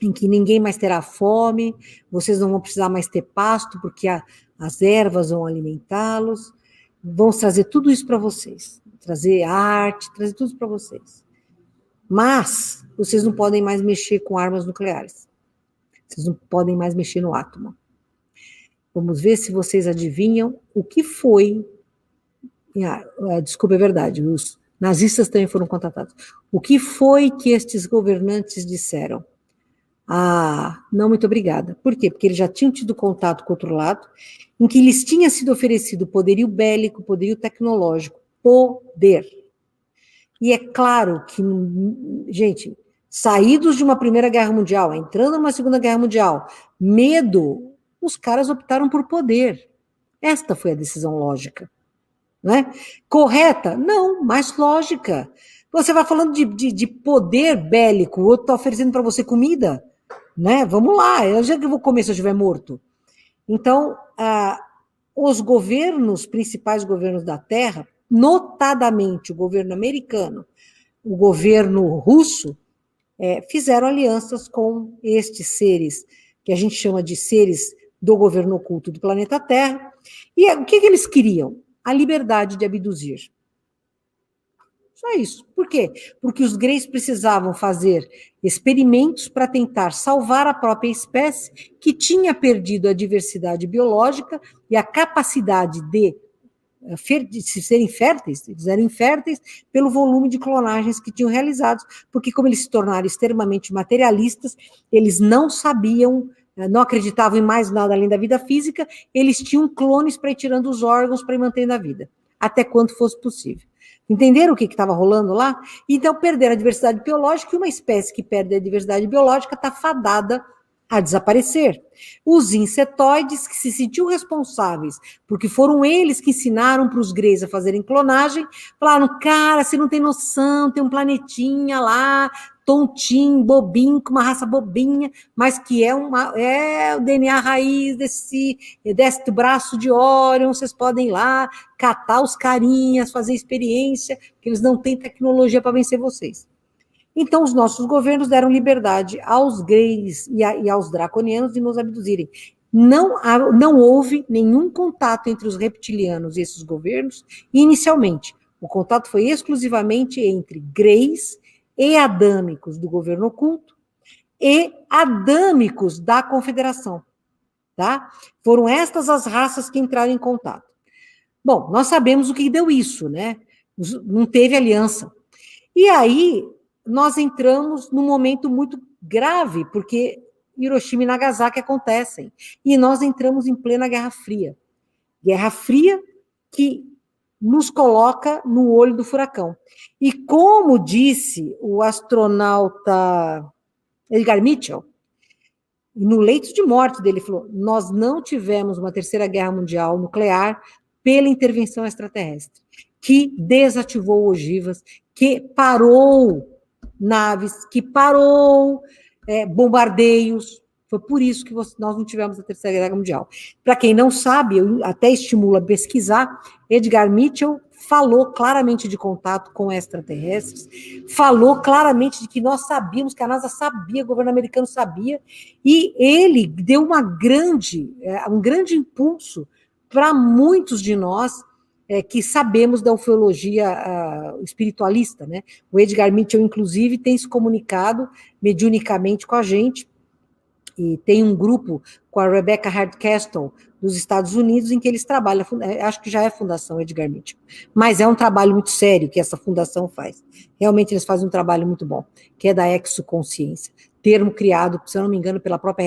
Speaker 2: em que ninguém mais terá fome, vocês não vão precisar mais ter pasto, porque as ervas vão alimentá-los, vão trazer tudo isso para vocês, trazer arte, trazer tudo isso para vocês. Mas vocês não podem mais mexer com armas nucleares, vocês não podem mais mexer no átomo. Vamos ver se vocês adivinham o que foi, desculpa, é verdade, os nazistas também foram contatados, o que foi que estes governantes disseram? Não, muito obrigada. Por quê? Porque eles já tinham tido contato com o outro lado, em que lhes tinha sido oferecido poderio bélico, poderio tecnológico, poder. E é claro que, gente, saídos de uma Primeira Guerra Mundial, entrando numa Segunda Guerra Mundial, medo, os caras optaram por poder. Esta foi a decisão lógica. Né? Correta? Não, mas lógica. Você vai falando de poder bélico, o outro está oferecendo para você comida, né? Vamos lá, eu já que vou comer se eu estiver morto. Então, os governos, principais governos da Terra, notadamente o governo americano, o governo russo, fizeram alianças com estes seres, que a gente chama de seres do governo oculto do planeta Terra. E o que eles queriam? A liberdade de abduzir. Só isso. Por quê? Porque os Greys precisavam fazer experimentos para tentar salvar a própria espécie, que tinha perdido a diversidade biológica e a capacidade de serem férteis. Eles eram inférteis pelo volume de clonagens que tinham realizados, porque como eles se tornaram extremamente materialistas, eles não sabiam, não acreditavam em mais nada além da vida física, eles tinham clones para ir tirando os órgãos para ir mantendo a vida, até quanto fosse possível. Entenderam o que estava rolando lá? Então, perderam a diversidade biológica, e uma espécie que perde a diversidade biológica está fadada a desaparecer. Os insetoides, que se sentiam responsáveis, porque foram eles que ensinaram para os greys a fazerem clonagem, falaram, cara, você não tem noção, tem um planetinha lá, tontinho, bobinho, com uma raça bobinha, mas que é o DNA raiz desse braço de Órion, vocês podem ir lá, catar os carinhas, fazer experiência, que eles não têm tecnologia para vencer vocês. Então, os nossos governos deram liberdade aos greys e aos draconianos de nos abduzirem. Não houve nenhum contato entre os reptilianos e esses governos, inicialmente. O contato foi exclusivamente entre greys e adâmicos do governo oculto e adâmicos da confederação. Tá? Foram estas as raças que entraram em contato. Bom, nós sabemos o que deu isso, né? Não teve aliança. E aí, nós entramos num momento muito grave, porque Hiroshima e Nagasaki acontecem, e nós entramos em plena Guerra Fria. Guerra Fria que nos coloca no olho do furacão. E como disse o astronauta Edgar Mitchell, no leito de morte dele, falou, nós não tivemos uma terceira guerra mundial nuclear pela intervenção extraterrestre, que desativou ogivas, que parou naves, que parou bombardeios. Foi por isso que nós não tivemos a Terceira Guerra Mundial. Para quem não sabe, eu até estimulo a pesquisar, Edgar Mitchell falou claramente de contato com extraterrestres, falou claramente de que nós sabíamos, que a NASA sabia, o governo americano sabia, e ele deu um grande impulso para muitos de nós que sabemos da ufologia espiritualista, né? O Edgar Mitchell, inclusive, tem se comunicado mediunicamente com a gente, e tem um grupo com a Rebecca Hardcastle, dos Estados Unidos, em que eles trabalham, acho que já é a Fundação Edgar Mitchell, mas é um trabalho muito sério que essa fundação faz. Realmente eles fazem um trabalho muito bom, que é da exoconsciência, termo criado, se eu não me engano, pela própria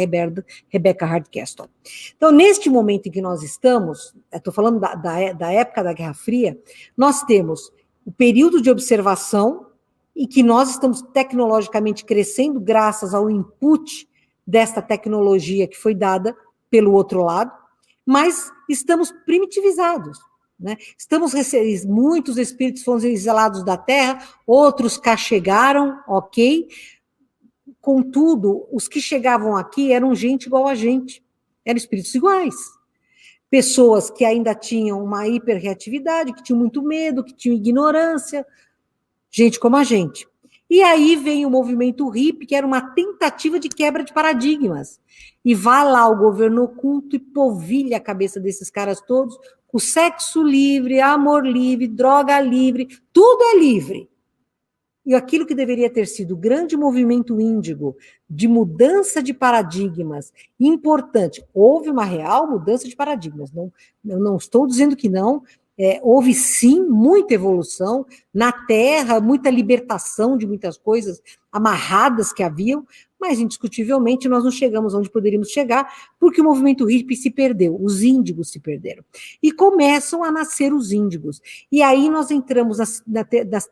Speaker 2: Rebecca Hardcastle. Então, neste momento em que nós estamos, estou falando da época da Guerra Fria, nós temos o período de observação, e que nós estamos tecnologicamente crescendo graças ao input desta tecnologia que foi dada pelo outro lado, mas estamos primitivizados, né? Muitos espíritos foram exilados da Terra, outros cá chegaram, ok? Contudo, os que chegavam aqui eram gente igual a gente, eram espíritos iguais. Pessoas que ainda tinham uma hiperreatividade, que tinham muito medo, que tinham ignorância, gente como a gente. E aí vem o movimento hippie, que era uma tentativa de quebra de paradigmas. E vai lá o governo oculto e polvilha a cabeça desses caras todos, o sexo livre, amor livre, droga livre, tudo é livre. E aquilo que deveria ter sido o grande movimento índigo de mudança de paradigmas importante, houve uma real mudança de paradigmas, eu não estou dizendo que não, houve sim muita evolução na Terra, muita libertação de muitas coisas amarradas que haviam, mas indiscutivelmente nós não chegamos onde poderíamos chegar, porque o movimento hippie se perdeu, os índigos se perderam. E começam a nascer os índigos. E aí nós entramos na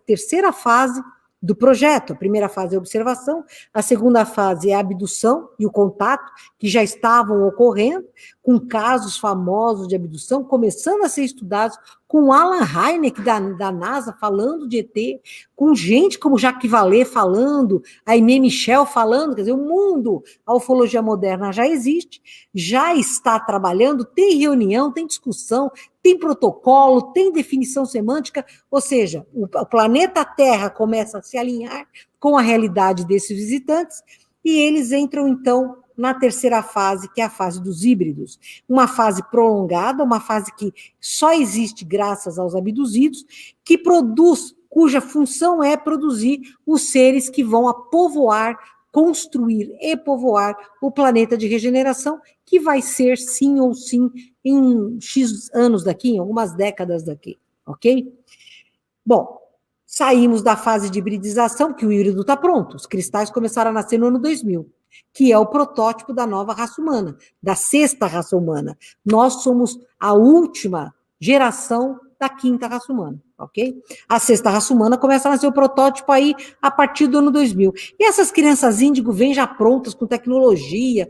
Speaker 2: terceira fase do projeto. A primeira fase é a observação, a segunda fase é a abdução e o contato, que já estavam ocorrendo, com casos famosos de abdução, começando a ser estudados, com Alan Hynek da NASA falando de ET, com gente como Jacques Vallée falando, a Aimee Michel falando, quer dizer, o mundo, a ufologia moderna já existe, já está trabalhando, tem reunião, tem discussão, tem protocolo, tem definição semântica, ou seja, o planeta Terra começa a se alinhar com a realidade desses visitantes, e eles entram, então, na terceira fase, que é a fase dos híbridos. Uma fase prolongada, uma fase que só existe graças aos abduzidos, que produz, cuja função é produzir os seres que vão povoar, construir e povoar o planeta de regeneração, que vai ser sim ou sim em X anos daqui, em algumas décadas daqui, ok? Bom, saímos da fase de hibridização, que o híbrido está pronto, os cristais começaram a nascer no ano 2000, que é o protótipo da nova raça humana, da sexta raça humana. Nós somos a última geração da quinta raça humana, ok? A sexta raça humana começa a nascer o protótipo aí a partir do ano 2000. E essas crianças índigo vêm já prontas, com tecnologia,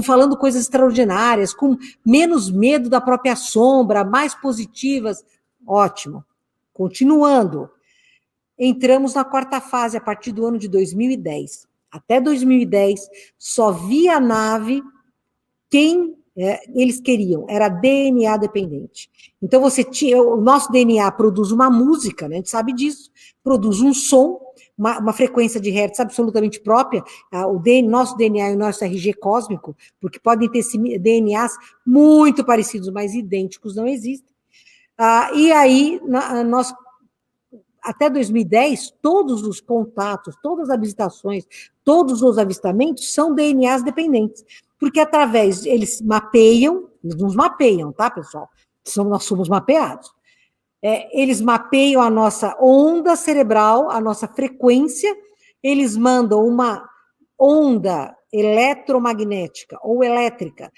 Speaker 2: falando coisas extraordinárias, com menos medo da própria sombra, mais positivas. Ótimo. Continuando. Entramos na quarta fase a partir do ano de 2010. Até 2010, só via nave quem eles queriam, era DNA dependente. Então, o nosso DNA produz uma música, né, a gente sabe disso, produz um som, uma frequência de hertz absolutamente própria, nosso DNA e o nosso RG cósmico, porque podem ter DNAs muito parecidos, mas idênticos não existem. E aí, nós até 2010, todos os contatos, todas as visitações, todos os avistamentos são DNAs dependentes, porque através, eles nos mapeiam, tá, pessoal? Nós somos mapeados. Eles mapeiam a nossa onda cerebral, a nossa frequência, eles mandam uma onda eletromagnética ou elétrica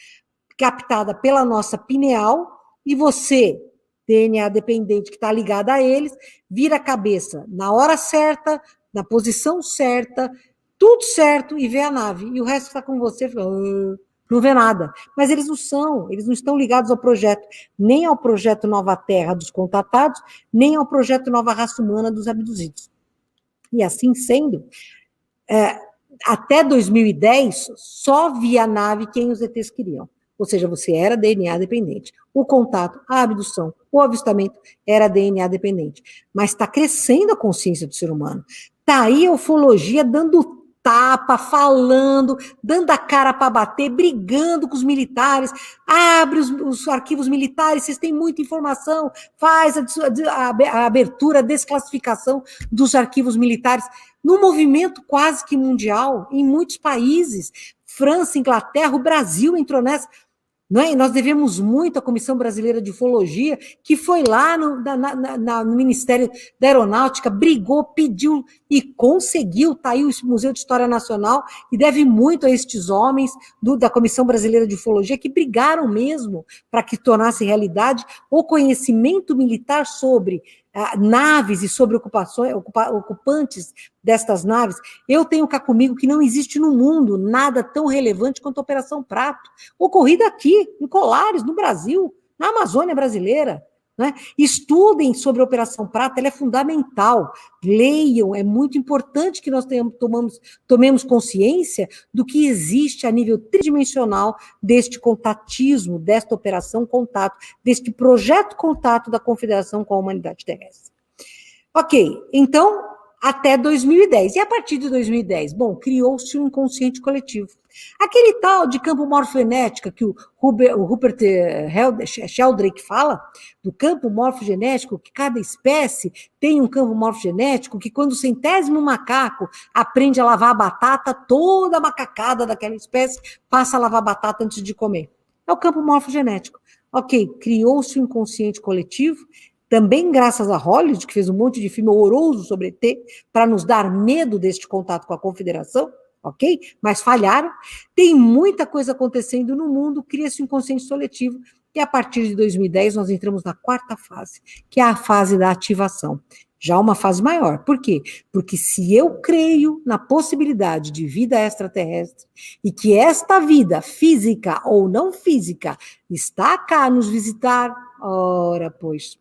Speaker 2: captada pela nossa pineal, e você, DNA dependente que está ligado a eles, vira a cabeça na hora certa, na posição certa, tudo certo, e vê a nave. E o resto está com você, não vê nada. Mas eles não estão ligados ao projeto, nem ao projeto Nova Terra dos contatados, nem ao projeto Nova Raça Humana dos abduzidos. E assim sendo, até 2010, só via nave quem os ETs queriam. Ou seja, você era DNA dependente. O contato, a abdução, o avistamento era DNA dependente. Mas está crescendo a consciência do ser humano. Está aí a ufologia dando tapa, falando, dando a cara para bater, brigando com os militares, abre os arquivos militares, vocês têm muita informação, faz a abertura, a desclassificação dos arquivos militares, num movimento quase que mundial, em muitos países, França, Inglaterra, o Brasil entrou nessa. Não é? E nós devemos muito à Comissão Brasileira de Ufologia, que foi lá no Ministério da Aeronáutica, brigou, pediu e conseguiu, está aí o Museu de História Nacional, e deve muito a estes homens da Comissão Brasileira de Ufologia, que brigaram mesmo para que tornasse realidade o conhecimento militar sobre naves e sobre ocupantes destas naves. Eu tenho cá comigo que não existe no mundo nada tão relevante quanto a Operação Prato, ocorrida aqui, em Colares, no Brasil, na Amazônia brasileira. Né? Estudem sobre a Operação Prato, ela é fundamental, leiam, é muito importante que nós tomemos consciência do que existe a nível tridimensional deste contatismo, desta operação contato, deste projeto contato da Confederação com a Humanidade Terrestre. Ok, então, até 2010. E a partir de 2010? Bom, criou-se um inconsciente coletivo. Aquele tal de campo morfogenético que o Rupert Sheldrake fala, do campo morfogenético, que cada espécie tem um campo morfogenético, que quando o 100º macaco aprende a lavar a batata, toda a macacada daquela espécie passa a lavar a batata antes de comer. É o campo morfogenético. Ok, criou-se um inconsciente coletivo, também graças a Hollywood, que fez um monte de filme horroroso sobre ET, para nos dar medo deste contato com a Confederação, ok? Mas falharam. Tem muita coisa acontecendo no mundo, cria-se um inconsciente coletivo, e a partir de 2010 nós entramos na quarta fase, que é a fase da ativação. Já uma fase maior. Por quê? Porque se eu creio na possibilidade de vida extraterrestre e que esta vida, física ou não física, está cá a nos visitar, ora, pois,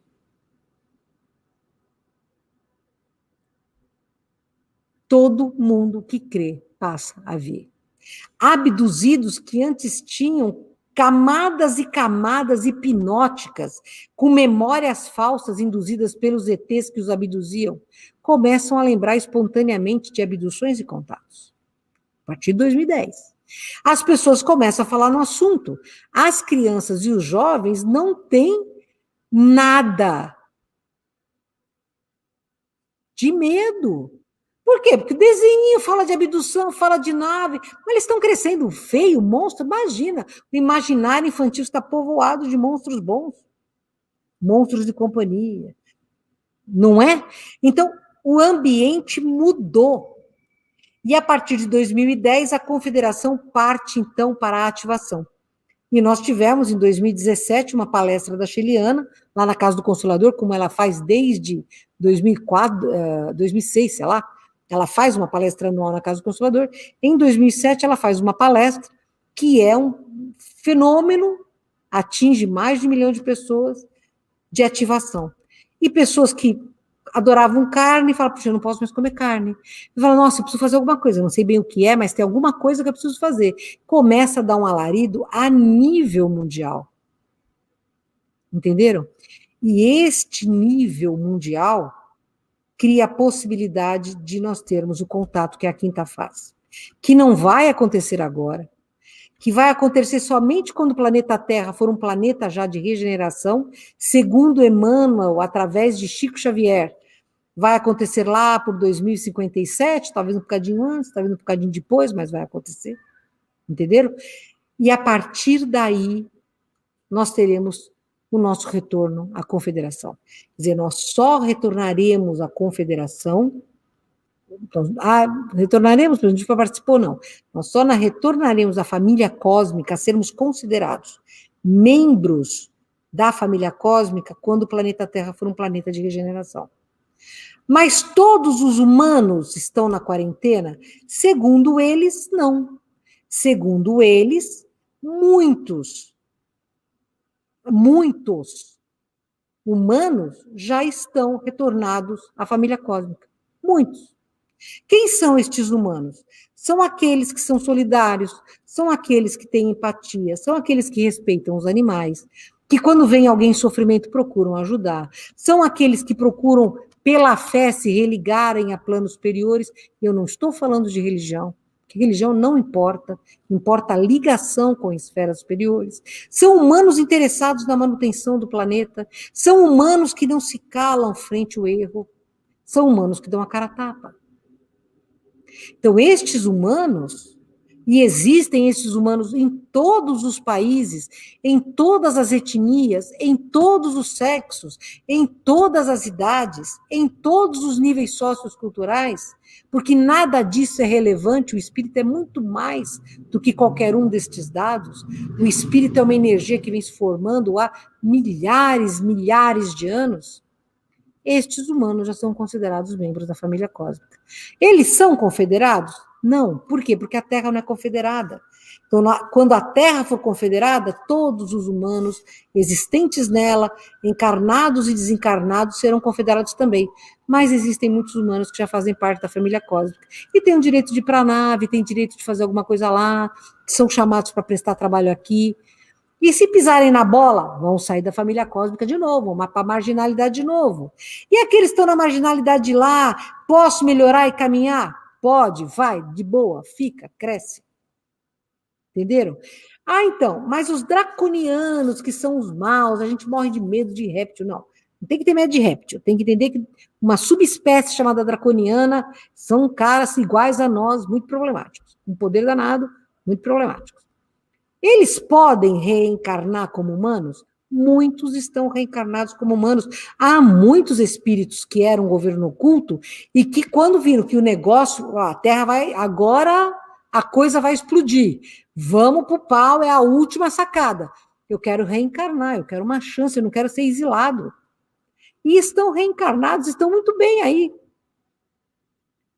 Speaker 2: todo mundo que crê passa a ver. Abduzidos que antes tinham camadas e camadas hipnóticas, com memórias falsas induzidas pelos ETs que os abduziam, começam a lembrar espontaneamente de abduções e contatos. A partir de 2010. As pessoas começam a falar no assunto. As crianças e os jovens não têm nada de medo. Por quê? Porque o desenho fala de abdução, fala de nave, mas eles estão crescendo feio, monstro, imagina. O imaginário infantil está povoado de monstros bons, monstros de companhia, não é? Então, o ambiente mudou. E a partir de 2010, a Confederação parte, então, para a ativação. E nós tivemos, em 2017, uma palestra da Chiliana, lá na Casa do Consolador, como ela faz desde 2004, 2006, sei lá, ela faz uma palestra anual na Casa do Consolador. Em 2007, ela faz uma palestra que é um fenômeno, atinge mais de 1 milhão de pessoas, de ativação. E pessoas que adoravam carne, falam, puxa, eu não posso mais comer carne. E fala, nossa, eu preciso fazer alguma coisa, eu não sei bem o que é, mas tem alguma coisa que eu preciso fazer. Começa a dar um alarido a nível mundial. Entenderam? E este nível mundial cria a possibilidade de nós termos o contato, que é a quinta fase, que não vai acontecer agora, que vai acontecer somente quando o planeta Terra for um planeta já de regeneração, segundo Emmanuel, através de Chico Xavier. Vai acontecer lá por 2057, talvez um bocadinho antes, talvez um bocadinho depois, mas vai acontecer. Entenderam? E a partir daí, nós teremos o nosso retorno à confederação. Quer dizer, nós só retornaremos à confederação, então, retornaremos, a gente não participou, não. Nós só retornaremos à família cósmica, a sermos considerados membros da família cósmica, quando o planeta Terra for um planeta de regeneração. Mas todos os humanos estão na quarentena? Segundo eles, não. Segundo eles, muitos humanos já estão retornados à família cósmica. Muitos. Quem são estes humanos? São aqueles que são solidários, são aqueles que têm empatia, são aqueles que respeitam os animais, que quando vem alguém em sofrimento procuram ajudar, são aqueles que procuram, pela fé, se religarem a planos superiores. Eu não estou falando de religião, que religião não importa, importa a ligação com esferas superiores. São humanos interessados na manutenção do planeta, são humanos que não se calam frente ao erro, são humanos que dão a cara a tapa. Então, estes humanos, e existem estes humanos em todos os países, em todas as etnias, em todos os sexos, em todas as idades, em todos os níveis socioculturais, porque nada disso é relevante, o espírito é muito mais do que qualquer um destes dados. O espírito é uma energia que vem se formando há milhares de anos. Estes humanos já são considerados membros da família cósmica. Eles são confederados? Não. Por quê? Porque a Terra não é confederada. Então, quando a Terra for confederada, todos os humanos existentes nela, encarnados e desencarnados, serão confederados também. Mas existem muitos humanos que já fazem parte da família cósmica. E têm o direito de ir para a nave, têm direito de fazer alguma coisa lá, são chamados para prestar trabalho aqui. E se pisarem na bola, vão sair da família cósmica de novo, vão para a marginalidade de novo. E aqueles que estão na marginalidade de lá, posso melhorar e caminhar? Pode, vai, de boa, fica, cresce. Entenderam? Então, mas os draconianos, que são os maus, a gente morre de medo de réptil, não. Não tem que ter medo de réptil, tem que entender que uma subespécie chamada draconiana são caras iguais a nós, muito problemáticos. Um poder danado, muito problemáticos. Eles podem reencarnar como humanos? Muitos estão reencarnados como humanos. Há muitos espíritos que eram governo oculto e que, quando viram que o negócio, a Terra vai, agora a coisa vai explodir, vamos pro pau, é a última sacada. Eu quero reencarnar, eu quero uma chance, eu não quero ser exilado. E estão reencarnados, estão muito bem aí.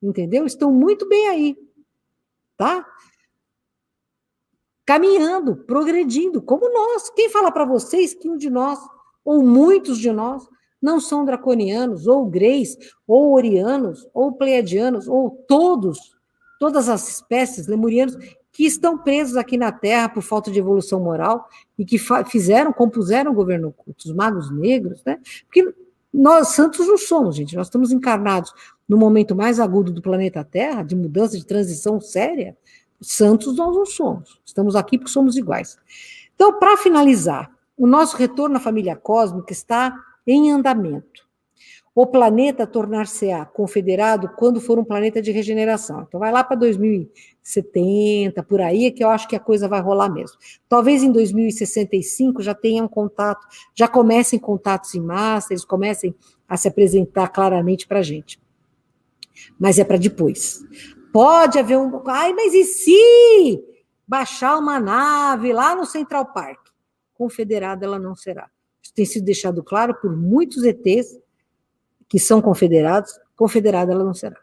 Speaker 2: Entendeu? Estão muito bem aí. Tá? Caminhando, progredindo, como nós. Quem fala para vocês que um de nós, ou muitos de nós, não são draconianos, ou greys, ou orianos, ou pleiadianos, ou todas as espécies lemurianos que estão presos aqui na Terra por falta de evolução moral e que compuseram o governo oculto, os magos negros, né? Porque nós, santos, não somos, gente. Nós estamos encarnados no momento mais agudo do planeta Terra, de mudança, de transição séria. Santos nós não somos. Estamos aqui porque somos iguais. Então, para finalizar, o nosso retorno à família cósmica está em andamento. O planeta tornar-se-á confederado quando for um planeta de regeneração. Então, vai lá para 2070, por aí, é que eu acho que a coisa vai rolar mesmo. Talvez em 2065 já tenham contato, já comecem contatos em massa, eles comecem a se apresentar claramente para a gente. Mas é para depois. Pode haver mas e se baixar uma nave lá no Central Park? Confederada ela não será. Isso tem sido deixado claro por muitos ETs que são confederados. Confederada ela não será.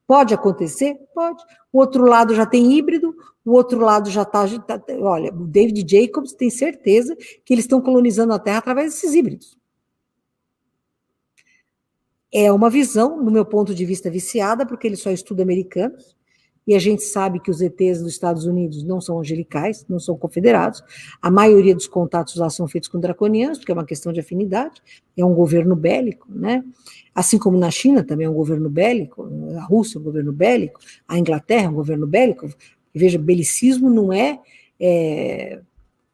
Speaker 2: Pode acontecer? Pode. O outro lado já tem híbrido, o outro lado já está. Olha, o David Jacobs tem certeza que eles estão colonizando a Terra através desses híbridos. É uma visão, no meu ponto de vista, viciada, porque ele só estuda americanos, e a gente sabe que os ETs dos Estados Unidos não são angelicais, não são confederados. A maioria dos contatos lá são feitos com draconianos, porque é uma questão de afinidade, é um governo bélico, né? Assim como na China também é um governo bélico, a Rússia é um governo bélico, a Inglaterra é um governo bélico. Veja, belicismo não é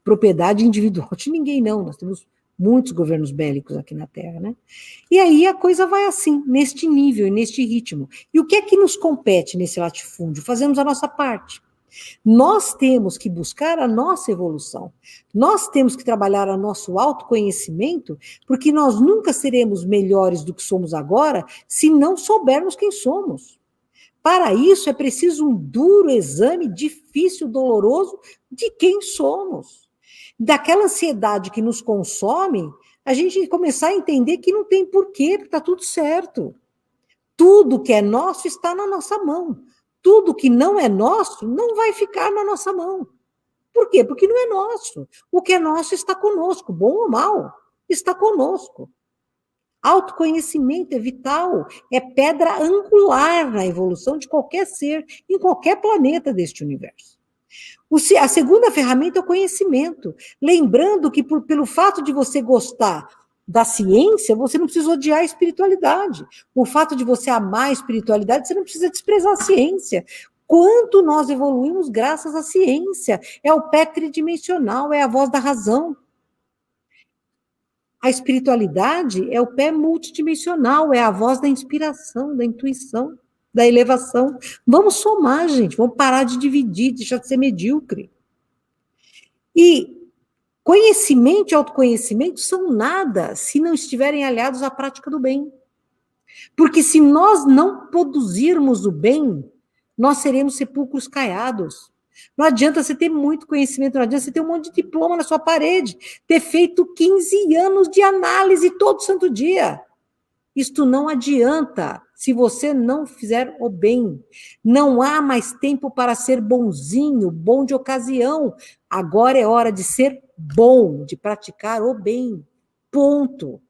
Speaker 2: propriedade individual de ninguém, não. Nós temos muitos governos bélicos aqui na Terra, né? E aí a coisa vai assim, neste nível e neste ritmo. E o que é que nos compete nesse latifúndio? Fazemos a nossa parte. Nós temos que buscar a nossa evolução. Nós temos que trabalhar o nosso autoconhecimento, porque nós nunca seremos melhores do que somos agora se não soubermos quem somos. Para isso é preciso um duro exame, difícil, doloroso, de quem somos. Daquela ansiedade que nos consome, a gente começar a entender que não tem porquê, que está tudo certo. Tudo que é nosso está na nossa mão. Tudo que não é nosso não vai ficar na nossa mão. Por quê? Porque não é nosso. O que é nosso está conosco, bom ou mal, está conosco. Autoconhecimento é vital, é pedra angular na evolução de qualquer ser, em qualquer planeta deste universo. A segunda ferramenta é o conhecimento. Lembrando que, pelo fato de você gostar da ciência, você não precisa odiar a espiritualidade. O fato de você amar a espiritualidade, você não precisa desprezar a ciência. Quanto nós evoluímos graças à ciência. É o pé tridimensional, é a voz da razão. A espiritualidade é o pé multidimensional, é a voz da inspiração, da intuição, da elevação. Vamos somar, gente, vamos parar de dividir, deixar de ser medíocre. E conhecimento e autoconhecimento são nada se não estiverem aliados à prática do bem. Porque se nós não produzirmos o bem, nós seremos sepulcros caiados. Não adianta você ter muito conhecimento, não adianta você ter um monte de diploma na sua parede, ter feito 15 anos de análise todo santo dia. Isto não adianta se você não fizer o bem. Não há mais tempo para ser bonzinho, bom de ocasião. Agora é hora de ser bom, de praticar o bem. Ponto.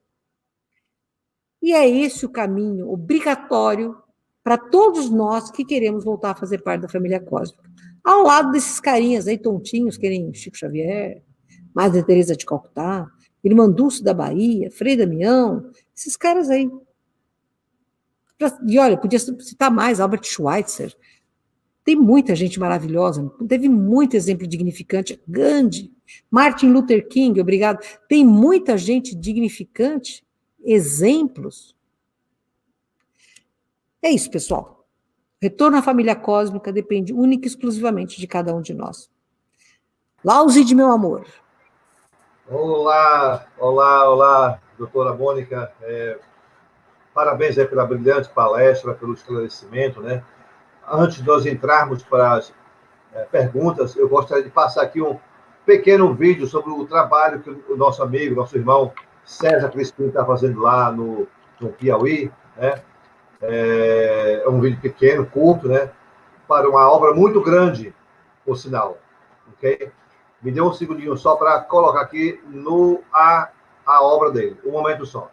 Speaker 2: E é esse o caminho obrigatório para todos nós que queremos voltar a fazer parte da família cósmica. Ao lado desses carinhas aí tontinhos, que nem Chico Xavier, Madre Teresa de Calcutá, Irmã Dulce da Bahia, Frei Damião, esses caras aí. E olha, podia citar mais, Albert Schweitzer. Tem muita gente maravilhosa, teve muito exemplo dignificante. Gandhi, Martin Luther King, obrigado. Tem muita gente dignificante, exemplos. É isso, pessoal. Retorno à família cósmica depende única e exclusivamente de cada um de nós. Lauzi de meu amor.
Speaker 1: Olá, olá, olá, doutora Mônica. Parabéns aí pela brilhante palestra, pelo esclarecimento, né? Antes de nós entrarmos para as perguntas, eu gostaria de passar aqui um pequeno vídeo sobre o trabalho que o nosso amigo, nosso irmão César Crispim está fazendo lá no Piauí, né? É um vídeo pequeno, curto, né? Para uma obra muito grande, por sinal, ok? Me dê um segundinho só para colocar aqui a obra dele, um momento só.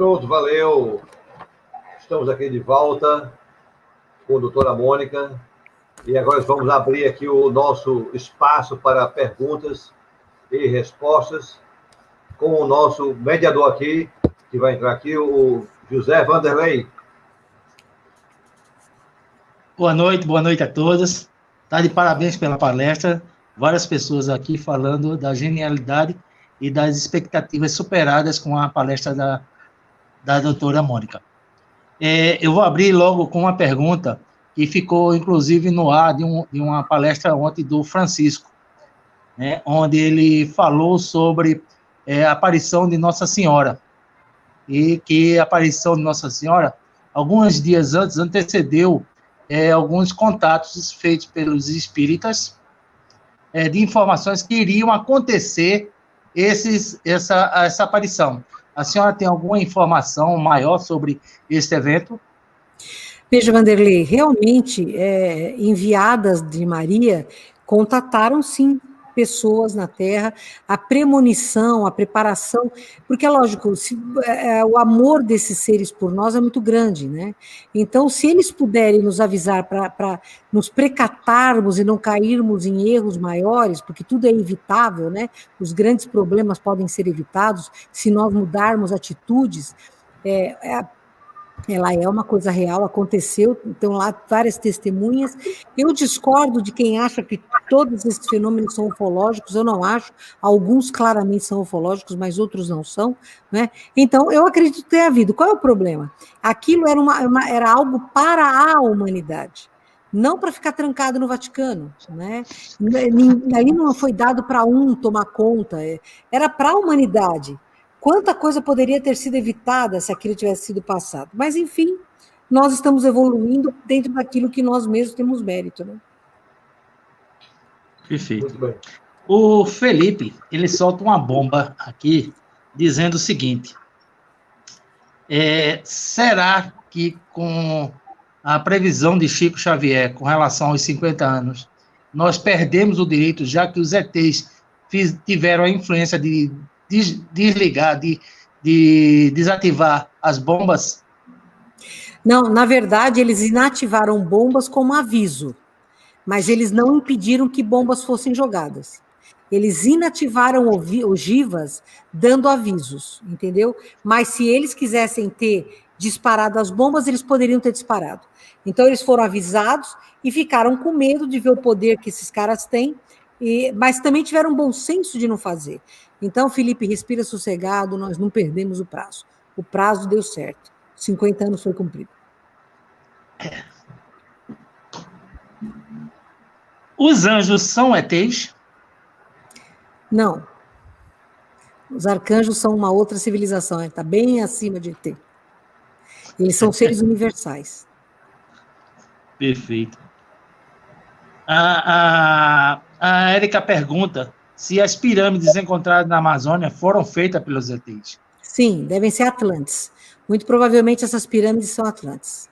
Speaker 1: Pronto, valeu. Estamos aqui de volta com a doutora Mônica. E agora vamos abrir aqui o nosso espaço para perguntas e respostas com o nosso mediador aqui, que vai entrar aqui, o José Vanderlei.
Speaker 3: Boa noite a todos. Tá de parabéns pela palestra. Várias pessoas aqui falando da genialidade e das expectativas superadas com a palestra da doutora Mônica. Eu vou abrir logo com uma pergunta que ficou, inclusive, no ar de uma palestra ontem do Francisco, né, onde ele falou sobre a aparição de Nossa Senhora, e que a aparição de Nossa Senhora, alguns dias antes, antecedeu alguns contatos feitos pelos espíritas de informações que iriam acontecer essa aparição. A senhora tem alguma informação maior sobre esse evento?
Speaker 2: Veja, Vanderlei, realmente, enviadas de Maria contataram, sim, pessoas na Terra, a premonição, a preparação, porque é lógico, o amor desses seres por nós é muito grande, né? Então, se eles puderem nos avisar para nos precatarmos e não cairmos em erros maiores, porque tudo é evitável, né? Os grandes problemas podem ser evitados se nós mudarmos atitudes. Ela é uma coisa real, aconteceu, então lá várias testemunhas. Eu discordo de quem acha que todos esses fenômenos são ufológicos, eu não acho, alguns claramente são ufológicos, mas outros não são, né? Então, eu acredito ter havido. Qual é o problema? Aquilo era algo para a humanidade, não para ficar trancado no Vaticano, né? Ali não foi dado para tomar conta, era para a humanidade. Quanta coisa poderia ter sido evitada se aquilo tivesse sido passado. Mas, enfim, nós estamos evoluindo dentro daquilo que nós mesmos temos mérito, né?
Speaker 3: Perfeito. Muito bem. O Felipe, ele solta uma bomba aqui, dizendo o seguinte, será que com a previsão de Chico Xavier com relação aos 50 anos, nós perdemos o direito, já que os ETs tiveram a influência de desligar, de desativar as bombas?
Speaker 2: Não, na verdade, eles inativaram bombas como aviso, mas eles não impediram que bombas fossem jogadas. Eles inativaram ogivas dando avisos, entendeu? Mas se eles quisessem ter disparado as bombas, eles poderiam ter disparado. Então, eles foram avisados e ficaram com medo de ver o poder que esses caras têm, mas também tiveram bom senso de não fazer. Então, Felipe, respira sossegado, nós não perdemos o prazo. O prazo deu certo. 50 anos foi cumprido.
Speaker 3: Os anjos são ETs?
Speaker 2: Não. Os arcanjos são uma outra civilização, está bem acima de ET. Eles são seres universais.
Speaker 3: Perfeito. A Érica pergunta se as pirâmides encontradas na Amazônia foram feitas pelos ETs.
Speaker 2: Sim, devem ser Atlantes. Muito provavelmente essas pirâmides são Atlantes.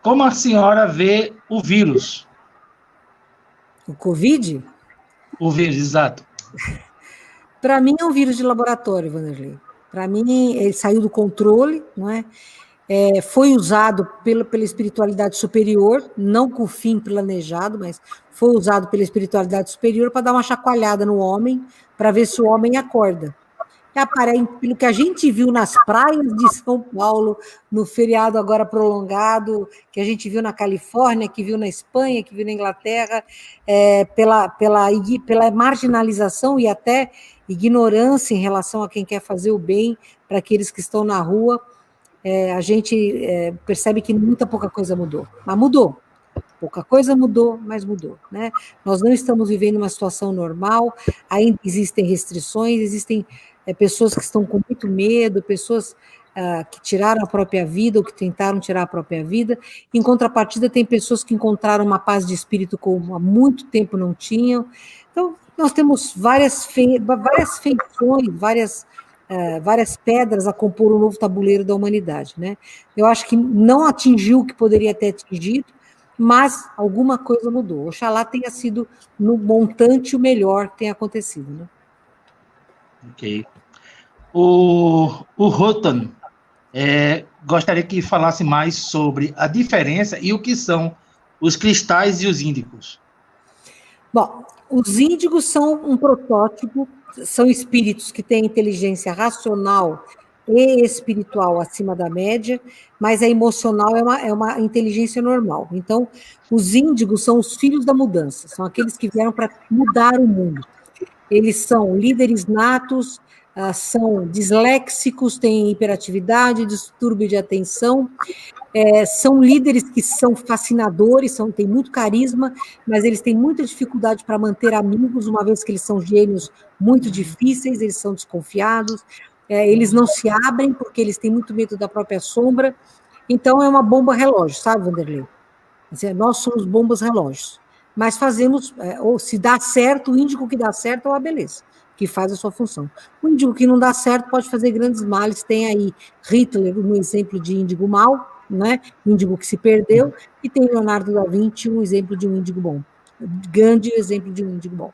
Speaker 3: Como a senhora vê o vírus?
Speaker 2: O Covid?
Speaker 3: O vírus, exato.
Speaker 2: Para mim é um vírus de laboratório, Vanderlei. Para mim, ele saiu do controle, não é? Foi usado pela espiritualidade superior, não com o fim planejado, mas foi usado pela espiritualidade superior para dar uma chacoalhada no homem, para ver se o homem acorda. Pelo que a gente viu nas praias de São Paulo, no feriado agora prolongado, que a gente viu na Califórnia, que viu na Espanha, que viu na Inglaterra, pela marginalização e até ignorância em relação a quem quer fazer o bem para aqueles que estão na rua, a gente percebe que muita pouca coisa mudou. Mas mudou. Pouca coisa mudou, mas mudou, né? Nós não estamos vivendo uma situação normal, ainda existem restrições, existem pessoas que estão com muito medo, pessoas que tiraram a própria vida ou que tentaram tirar a própria vida. Em contrapartida, tem pessoas que encontraram uma paz de espírito como há muito tempo não tinham. Então, nós temos várias feições, várias pedras a compor o novo tabuleiro da humanidade, né? Eu acho que não atingiu o que poderia ter atingido, mas alguma coisa mudou. Oxalá tenha sido no montante o melhor que tenha acontecido, né?
Speaker 3: Ok. o Houghton gostaria que falasse mais sobre a diferença e o que são os cristais e os índicos.
Speaker 2: Bom, os índigos são um protótipo, são espíritos que têm inteligência racional e espiritual acima da média, mas a emocional é uma inteligência normal. Então, os índigos são os filhos da mudança, são aqueles que vieram para mudar o mundo. Eles são líderes natos, são disléxicos, têm hiperatividade, distúrbio de atenção, são líderes que são fascinadores, têm muito carisma, mas eles têm muita dificuldade para manter amigos, uma vez que eles são gênios muito difíceis, eles são desconfiados, eles não se abrem porque eles têm muito medo da própria sombra. Então, é uma bomba relógio, sabe, Vanderlei? Assim, nós somos bombas relógios, mas fazemos, ou se dá certo, o índigo que dá certo é uma beleza, que faz a sua função. O índigo que não dá certo pode fazer grandes males, tem aí Hitler, um exemplo de índigo mau, né? Índigo que se perdeu, e tem Leonardo da Vinci, um exemplo de um índigo bom. Gandhi, exemplo de um índigo bom.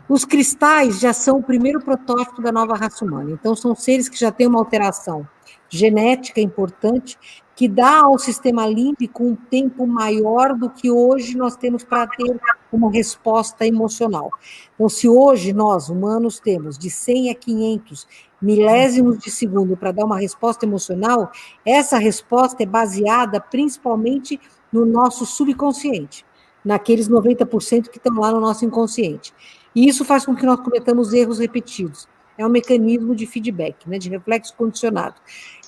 Speaker 2: Os cristais já são o primeiro protótipo da nova raça humana. Então, são seres que já têm uma alteração genética importante, que dá ao sistema límbico um tempo maior do que hoje nós temos para ter uma resposta emocional. Então, se hoje nós, humanos, temos de 100 a 500 milésimos de segundo para dar uma resposta emocional, essa resposta é baseada principalmente no nosso subconsciente, naqueles 90% que estão lá no nosso inconsciente. E isso faz com que nós cometamos erros repetidos. É um mecanismo de feedback, né, de reflexo condicionado.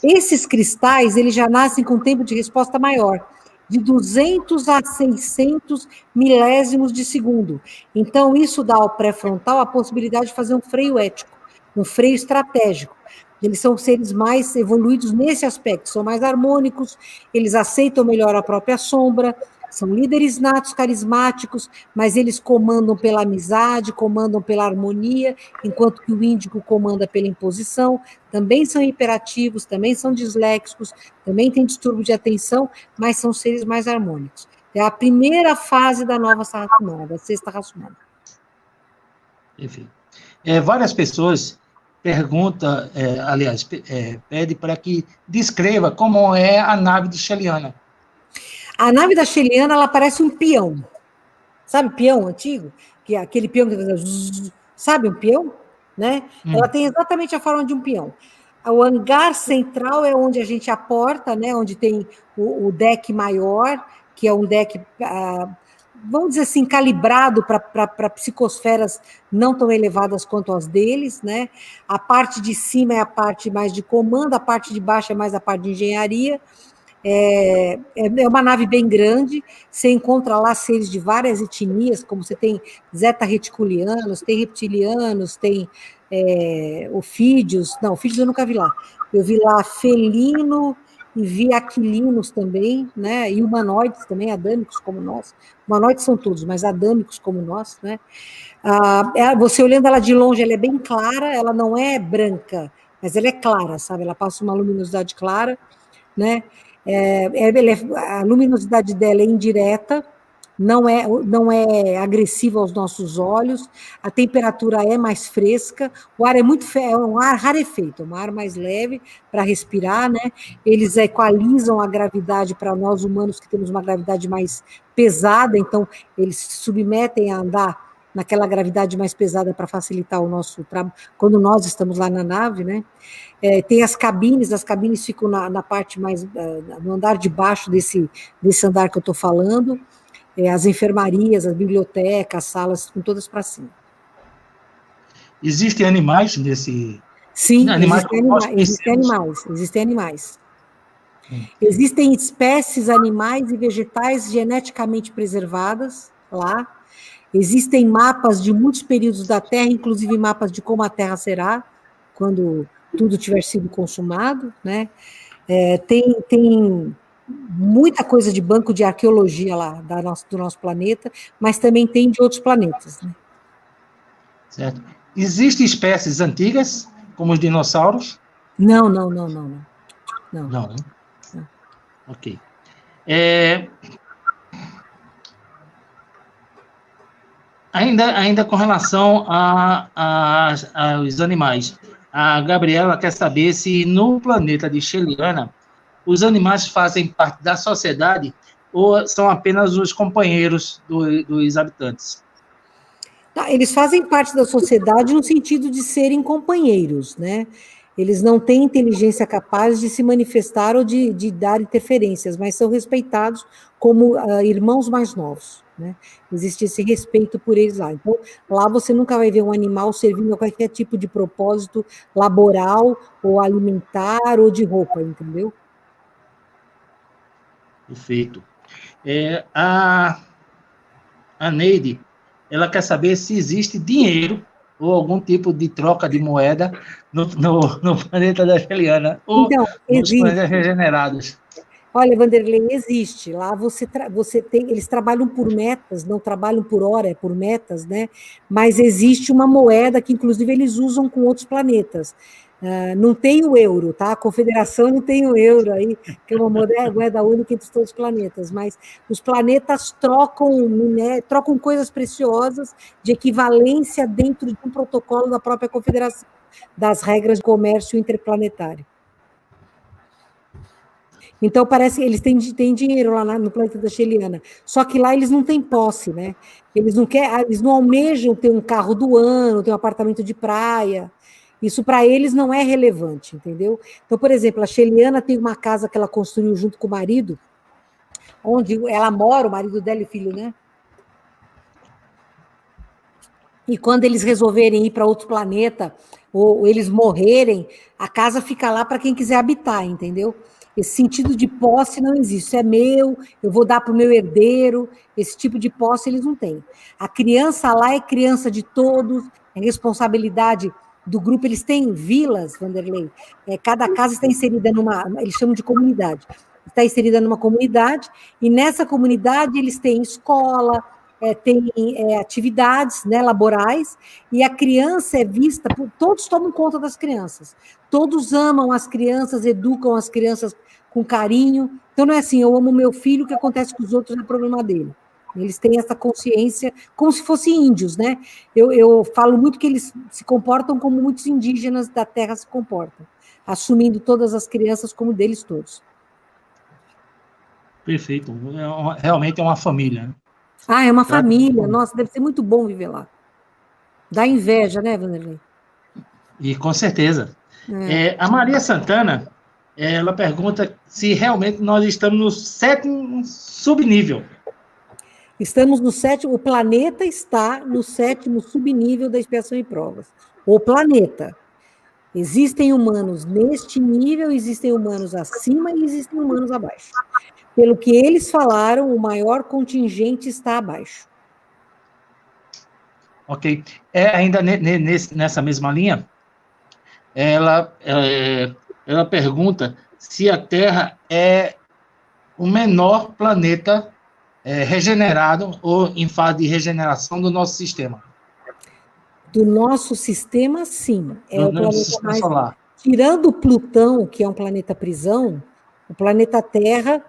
Speaker 2: Esses cristais, eles já nascem com tempo de resposta maior, de 200 a 600 milésimos de segundo. Então, isso dá ao pré-frontal a possibilidade de fazer um freio ético, um freio estratégico. Eles são seres mais evoluídos nesse aspecto, são mais harmônicos, eles aceitam melhor a própria sombra, são líderes natos, carismáticos, mas eles comandam pela amizade, comandam pela harmonia, enquanto que o índigo comanda pela imposição. Também são hiperativos, também são disléxicos, também têm distúrbio de atenção, mas são seres mais harmônicos. É a primeira fase da nova raça humana, da sexta raça humana.
Speaker 3: Enfim. Várias pessoas perguntam, pedem para que descreva como é a nave de Sheliana.
Speaker 2: A nave da Sheliana, ela parece um peão. Sabe peão antigo? Que é aquele peão que faz... Sabe um peão? Né? Ela tem exatamente a forma de um peão. O hangar central é onde a gente aporta, né? Onde tem o deck maior, que é um deck, vamos dizer assim, calibrado para psicosferas não tão elevadas quanto as deles, né? A parte de cima é a parte mais de comando, a parte de baixo é mais a parte de engenharia. É uma nave bem grande, você encontra lá seres de várias etnias, como você tem zeta-reticulianos, tem reptilianos, tem ofídeos, não, ofídeos eu nunca vi lá, eu vi lá felino e vi aquilinos também, né, e humanoides também, adâmicos como nós, humanoides são todos, mas adâmicos como nós, né. Você olhando ela de longe, ela é bem clara, ela não é branca, mas ela é clara, sabe, ela passa uma luminosidade clara, né. A luminosidade dela é indireta, não é agressiva aos nossos olhos, a temperatura é mais fresca, o ar é um ar rarefeito, um ar mais leve para respirar, né? Eles equalizam a gravidade para nós humanos que temos uma gravidade mais pesada, então eles se submetem a andar naquela gravidade mais pesada para facilitar o nosso trabalho, quando nós estamos lá na nave, né? Tem as cabines ficam na parte mais, no andar de baixo desse andar que eu estou falando, as enfermarias, as bibliotecas, as salas, ficam todas para cima.
Speaker 3: Existem animais nesse...
Speaker 2: Sim, existem animais. Existem espécies animais e vegetais geneticamente preservadas lá. Existem mapas de muitos períodos da Terra, inclusive mapas de como a Terra será, quando tudo tiver sido consumado, né? Tem muita coisa de banco de arqueologia lá do nosso planeta, mas também tem de outros planetas, né?
Speaker 3: Certo. Existem espécies antigas, como os dinossauros?
Speaker 2: Não.
Speaker 3: Não, né? Não. Ok. Ainda com relação aos animais, A Gabriela quer saber se no planeta de Sheliana os animais fazem parte da sociedade ou são apenas os companheiros dos habitantes.
Speaker 2: Eles fazem parte da sociedade no sentido de serem companheiros, né? Eles não têm inteligência capaz de se manifestar ou de dar interferências, mas são respeitados como irmãos mais novos, né? Existe esse respeito por eles lá. Então, lá você nunca vai ver um animal servindo a qualquer tipo de propósito laboral, ou alimentar, ou de roupa, entendeu?
Speaker 3: Perfeito. A Neide, ela quer saber se existe dinheiro ou algum tipo de troca de moeda no planeta da Sheliana, ou
Speaker 2: então,
Speaker 3: nos planetas regenerados.
Speaker 2: Olha, Vanderlei, existe. Lá você tem, eles trabalham por metas, não trabalham por hora, é por metas, né? Mas existe uma moeda que, inclusive, eles usam com outros planetas. Não tem o euro, tá? A Confederação não tem o euro aí, que é uma moeda única entre todos os planetas, mas os planetas trocam coisas preciosas de equivalência dentro de um protocolo da própria Confederação, das regras de comércio interplanetário. Então, parece que eles têm dinheiro lá no planeta da Sheliana, só que lá eles não têm posse, né? Eles não almejam ter um carro do ano, ter um apartamento de praia. Isso para eles não é relevante, entendeu? Então, por exemplo, a Sheliana tem uma casa que ela construiu junto com o marido, onde ela mora, o marido dela e filho, né? E quando eles resolverem ir para outro planeta, ou eles morrerem, a casa fica lá para quem quiser habitar, entendeu? Esse sentido de posse não existe. Isso é meu, eu vou dar para o meu herdeiro. Esse tipo de posse eles não têm. A criança lá é criança de todos, é responsabilidade do grupo. Eles têm vilas, Vanderlei. Cada casa está inserida eles chamam de comunidade. Está inserida numa comunidade, e nessa comunidade eles têm escola, tem atividades, né, laborais, e a criança é vista, todos tomam conta das crianças, todos amam as crianças, educam as crianças com carinho. Então não é assim, eu amo meu filho, o que acontece com os outros é problema dele. Eles têm essa consciência como se fossem índios, né? Eu falo muito que eles se comportam como muitos indígenas da terra se comportam, assumindo todas as crianças como deles todos.
Speaker 3: Perfeito. Realmente é uma família, né?
Speaker 2: É uma família. Nossa, deve ser muito bom viver lá. Dá inveja, né, Vanderlei?
Speaker 3: E com certeza. A Maria Santana, ela pergunta se realmente nós estamos no 7º subnível.
Speaker 2: Estamos no 7º, o planeta está no 7º subnível da expiação e provas. O planeta. Existem humanos neste nível, existem humanos acima e existem humanos abaixo. Pelo que eles falaram, o maior contingente está abaixo.
Speaker 3: Ok. Ainda nessa mesma linha, ela pergunta se a Terra é o menor planeta regenerado ou em fase de regeneração do nosso sistema.
Speaker 2: Do nosso sistema, sim. É o planeta mais
Speaker 3: solar.
Speaker 2: Tirando Plutão, que é um planeta prisão, o planeta Terra,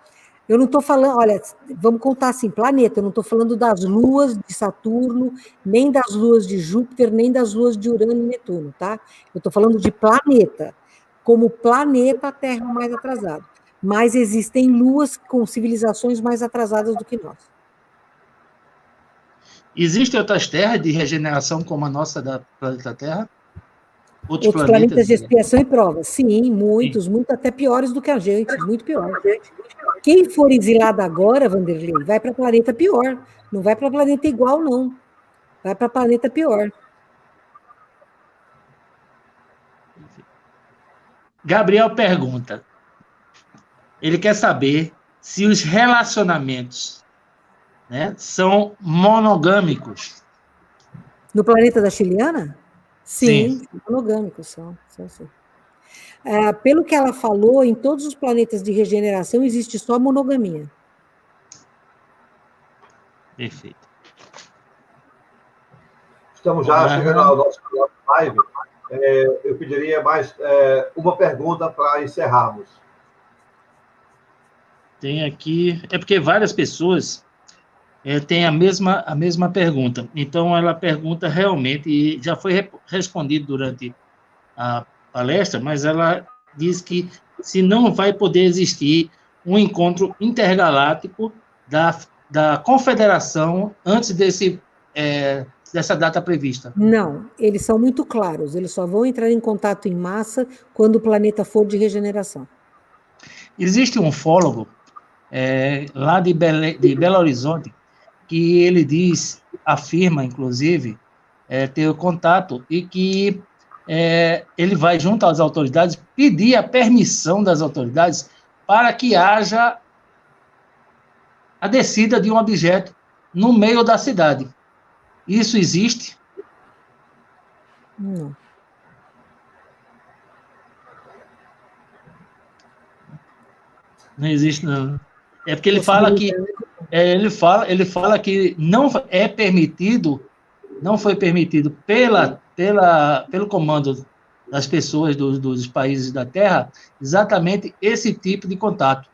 Speaker 2: eu não estou falando, olha, vamos contar assim, planeta, eu não estou falando das luas de Saturno, nem das luas de Júpiter, nem das luas de Urano e Netuno, tá? Eu estou falando de planeta. Como planeta, a Terra é o mais atrasado. Mas existem luas com civilizações mais atrasadas do que nós.
Speaker 3: Existem outras terras de regeneração como a nossa da planeta Terra?
Speaker 2: Outros planetas de expiação e prova. Sim, muitos, sim. Muito até piores do que a gente, muito pior. Quem for exilado agora, Vanderlei, vai para planeta pior. Não vai para planeta igual, não. Vai para planeta pior.
Speaker 3: Gabriel pergunta. Ele quer saber se os relacionamentos, né, são monogâmicos.
Speaker 2: No planeta da Sheliana? Sim. Monogâmicos são. Pelo que ela falou, em todos os planetas de regeneração existe só monogamia.
Speaker 3: Perfeito.
Speaker 1: Estamos já chegando ao nosso live. Eu pediria mais uma pergunta para encerrarmos.
Speaker 3: Tem aqui... É porque várias pessoas têm a mesma pergunta. Então, ela pergunta realmente, e já foi respondido durante a palestra, mas ela diz que se não vai poder existir um encontro intergaláctico da confederação antes dessa data prevista.
Speaker 2: Não, eles são muito claros, eles só vão entrar em contato em massa quando o planeta for de regeneração.
Speaker 3: Existe um ufólogo lá de Belo Horizonte que ele afirma, inclusive, ter o contato e que ele vai junto às autoridades pedir a permissão das autoridades para que haja a descida de um objeto no meio da cidade. Isso existe?
Speaker 2: Não.
Speaker 3: Não existe, não. É porque ele fala que ele fala que não é permitido, não foi permitido pelo comando das pessoas dos países da Terra exatamente esse tipo de contato.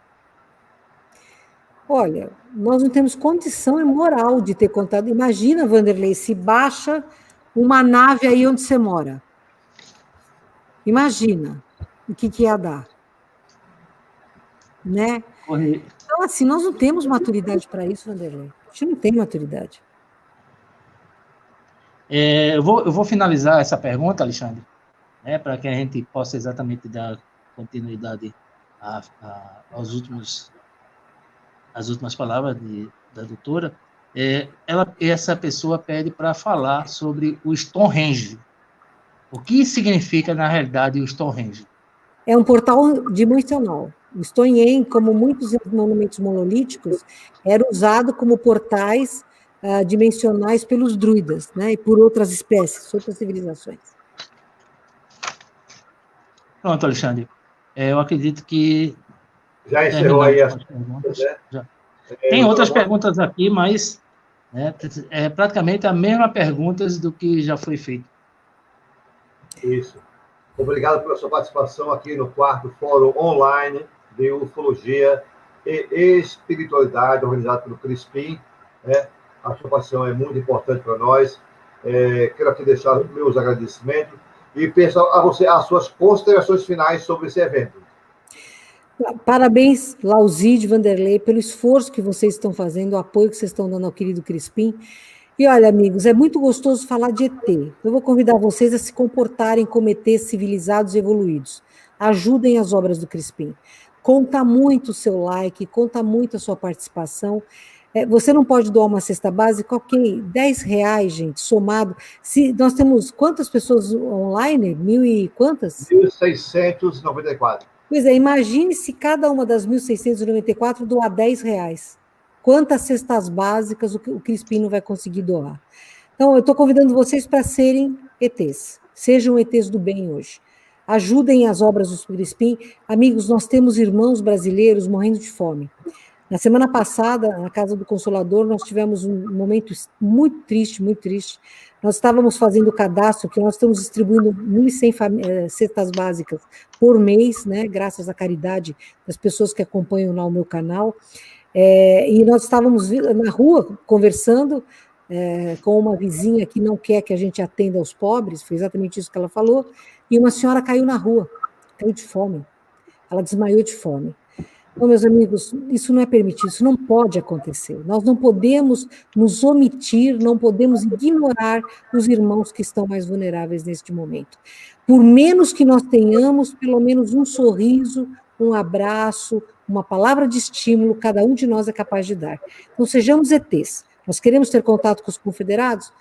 Speaker 2: Olha, nós não temos condição moral de ter contato. Imagina, Vanderlei, se baixa uma nave aí onde você mora. Imagina o que ia dar, né? Então, assim, nós não temos maturidade para isso, Vanderlei. A gente não tem maturidade.
Speaker 3: Eu vou finalizar essa pergunta, Alexandre, para que a gente possa exatamente dar continuidade às últimas palavras da doutora. Essa pessoa pede para falar sobre o Stonehenge. O que significa, na realidade, o Stonehenge?
Speaker 2: É um portal dimensional. O Stonehenge, como muitos monumentos monolíticos, era usado como portais dimensionais pelos druidas, né, e por outras espécies, outras civilizações.
Speaker 3: Pronto, Alexandre. Eu acredito que
Speaker 1: já encerrou aí as
Speaker 3: perguntas. Né? Tem outras perguntas aqui, mas é praticamente a mesma perguntas do que já foi feito.
Speaker 1: Isso. Obrigado pela sua participação aqui no 4º Fórum Online de Ufologia e Espiritualidade, organizado pelo Crispim. A sua participação é muito importante para nós. Quero aqui deixar os meus agradecimentos e peço a você as suas considerações finais sobre esse evento.
Speaker 2: Parabéns, Lauzide, Vanderlei, pelo esforço que vocês estão fazendo, o apoio que vocês estão dando ao querido Crispim. E olha, amigos, é muito gostoso falar de ET. Eu vou convidar vocês a se comportarem como ETs civilizados e evoluídos. Ajudem as obras do Crispim. Conta muito o seu like, conta muito a sua participação. Você não pode doar uma cesta básica, ok, R$10, gente, somado. Se nós temos quantas pessoas online? 1.000 e quantas?
Speaker 1: 1.694.
Speaker 2: Pois é, imagine se cada uma das 1.694 doar R$10. Quantas cestas básicas o Crispim não vai conseguir doar? Então, eu estou convidando vocês para serem ETs. Sejam ETs do bem hoje. Ajudem as obras do Crispim. Amigos, nós temos irmãos brasileiros morrendo de fome. Na semana passada, na Casa do Consolador, nós tivemos um momento muito triste, muito triste. Nós estávamos fazendo o cadastro, que nós estamos distribuindo 1.100 cestas básicas por mês, né, graças à caridade das pessoas que acompanham lá o meu canal. E nós estávamos na rua conversando com uma vizinha que não quer que a gente atenda aos pobres, foi exatamente isso que ela falou, e uma senhora caiu na rua, caiu de fome. Ela desmaiou de fome. Então, meus amigos, isso não é permitido, isso não pode acontecer. Nós não podemos nos omitir, não podemos ignorar os irmãos que estão mais vulneráveis neste momento. Por menos que nós tenhamos, pelo menos um sorriso, um abraço, uma palavra de estímulo, cada um de nós é capaz de dar. Então, sejamos ETs. Nós queremos ter contato com os confederados?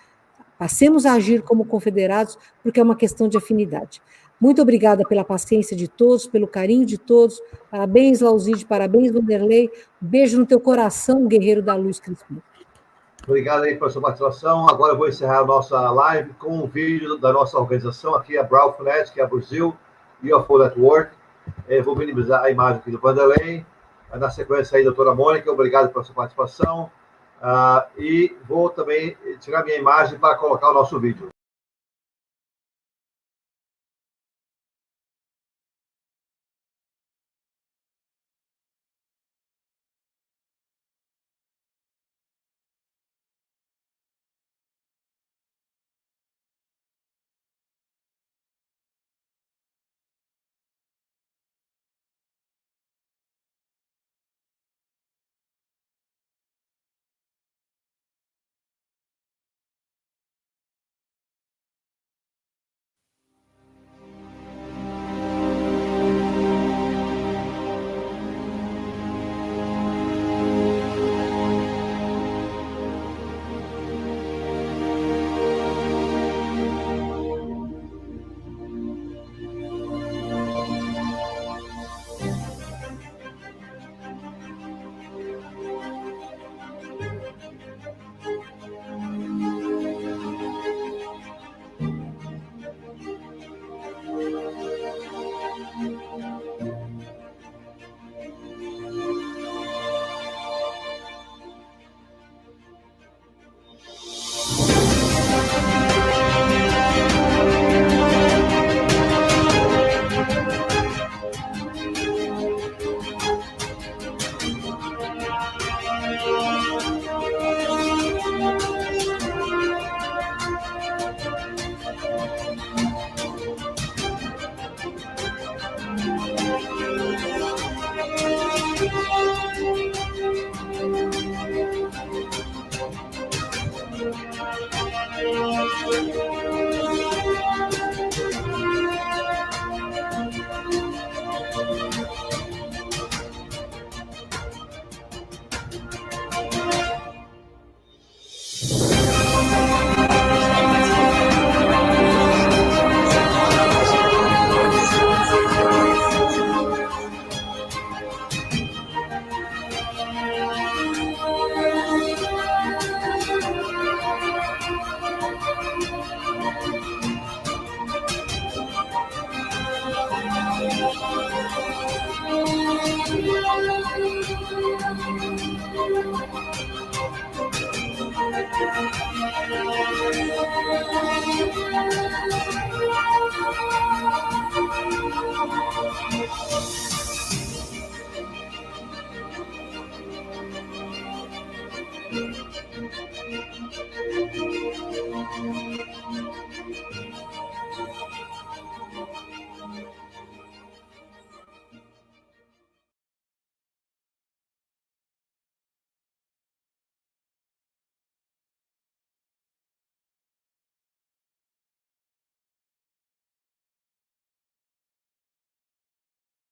Speaker 2: Passemos a agir como confederados, porque é uma questão de afinidade. Muito obrigada pela paciência de todos, pelo carinho de todos. Parabéns, Lauzide, parabéns, Vanderlei. Beijo no teu coração, guerreiro da luz, Crispim.
Speaker 1: Obrigado aí pela sua participação. Agora eu vou encerrar a nossa live com um vídeo da nossa organização, aqui a Browfnet, que é a Brasil UFO Network. Vou minimizar a imagem aqui do Vanderlei. Na sequência aí, doutora Mônica, obrigado pela sua participação. E vou também tirar minha imagem para colocar o nosso vídeo.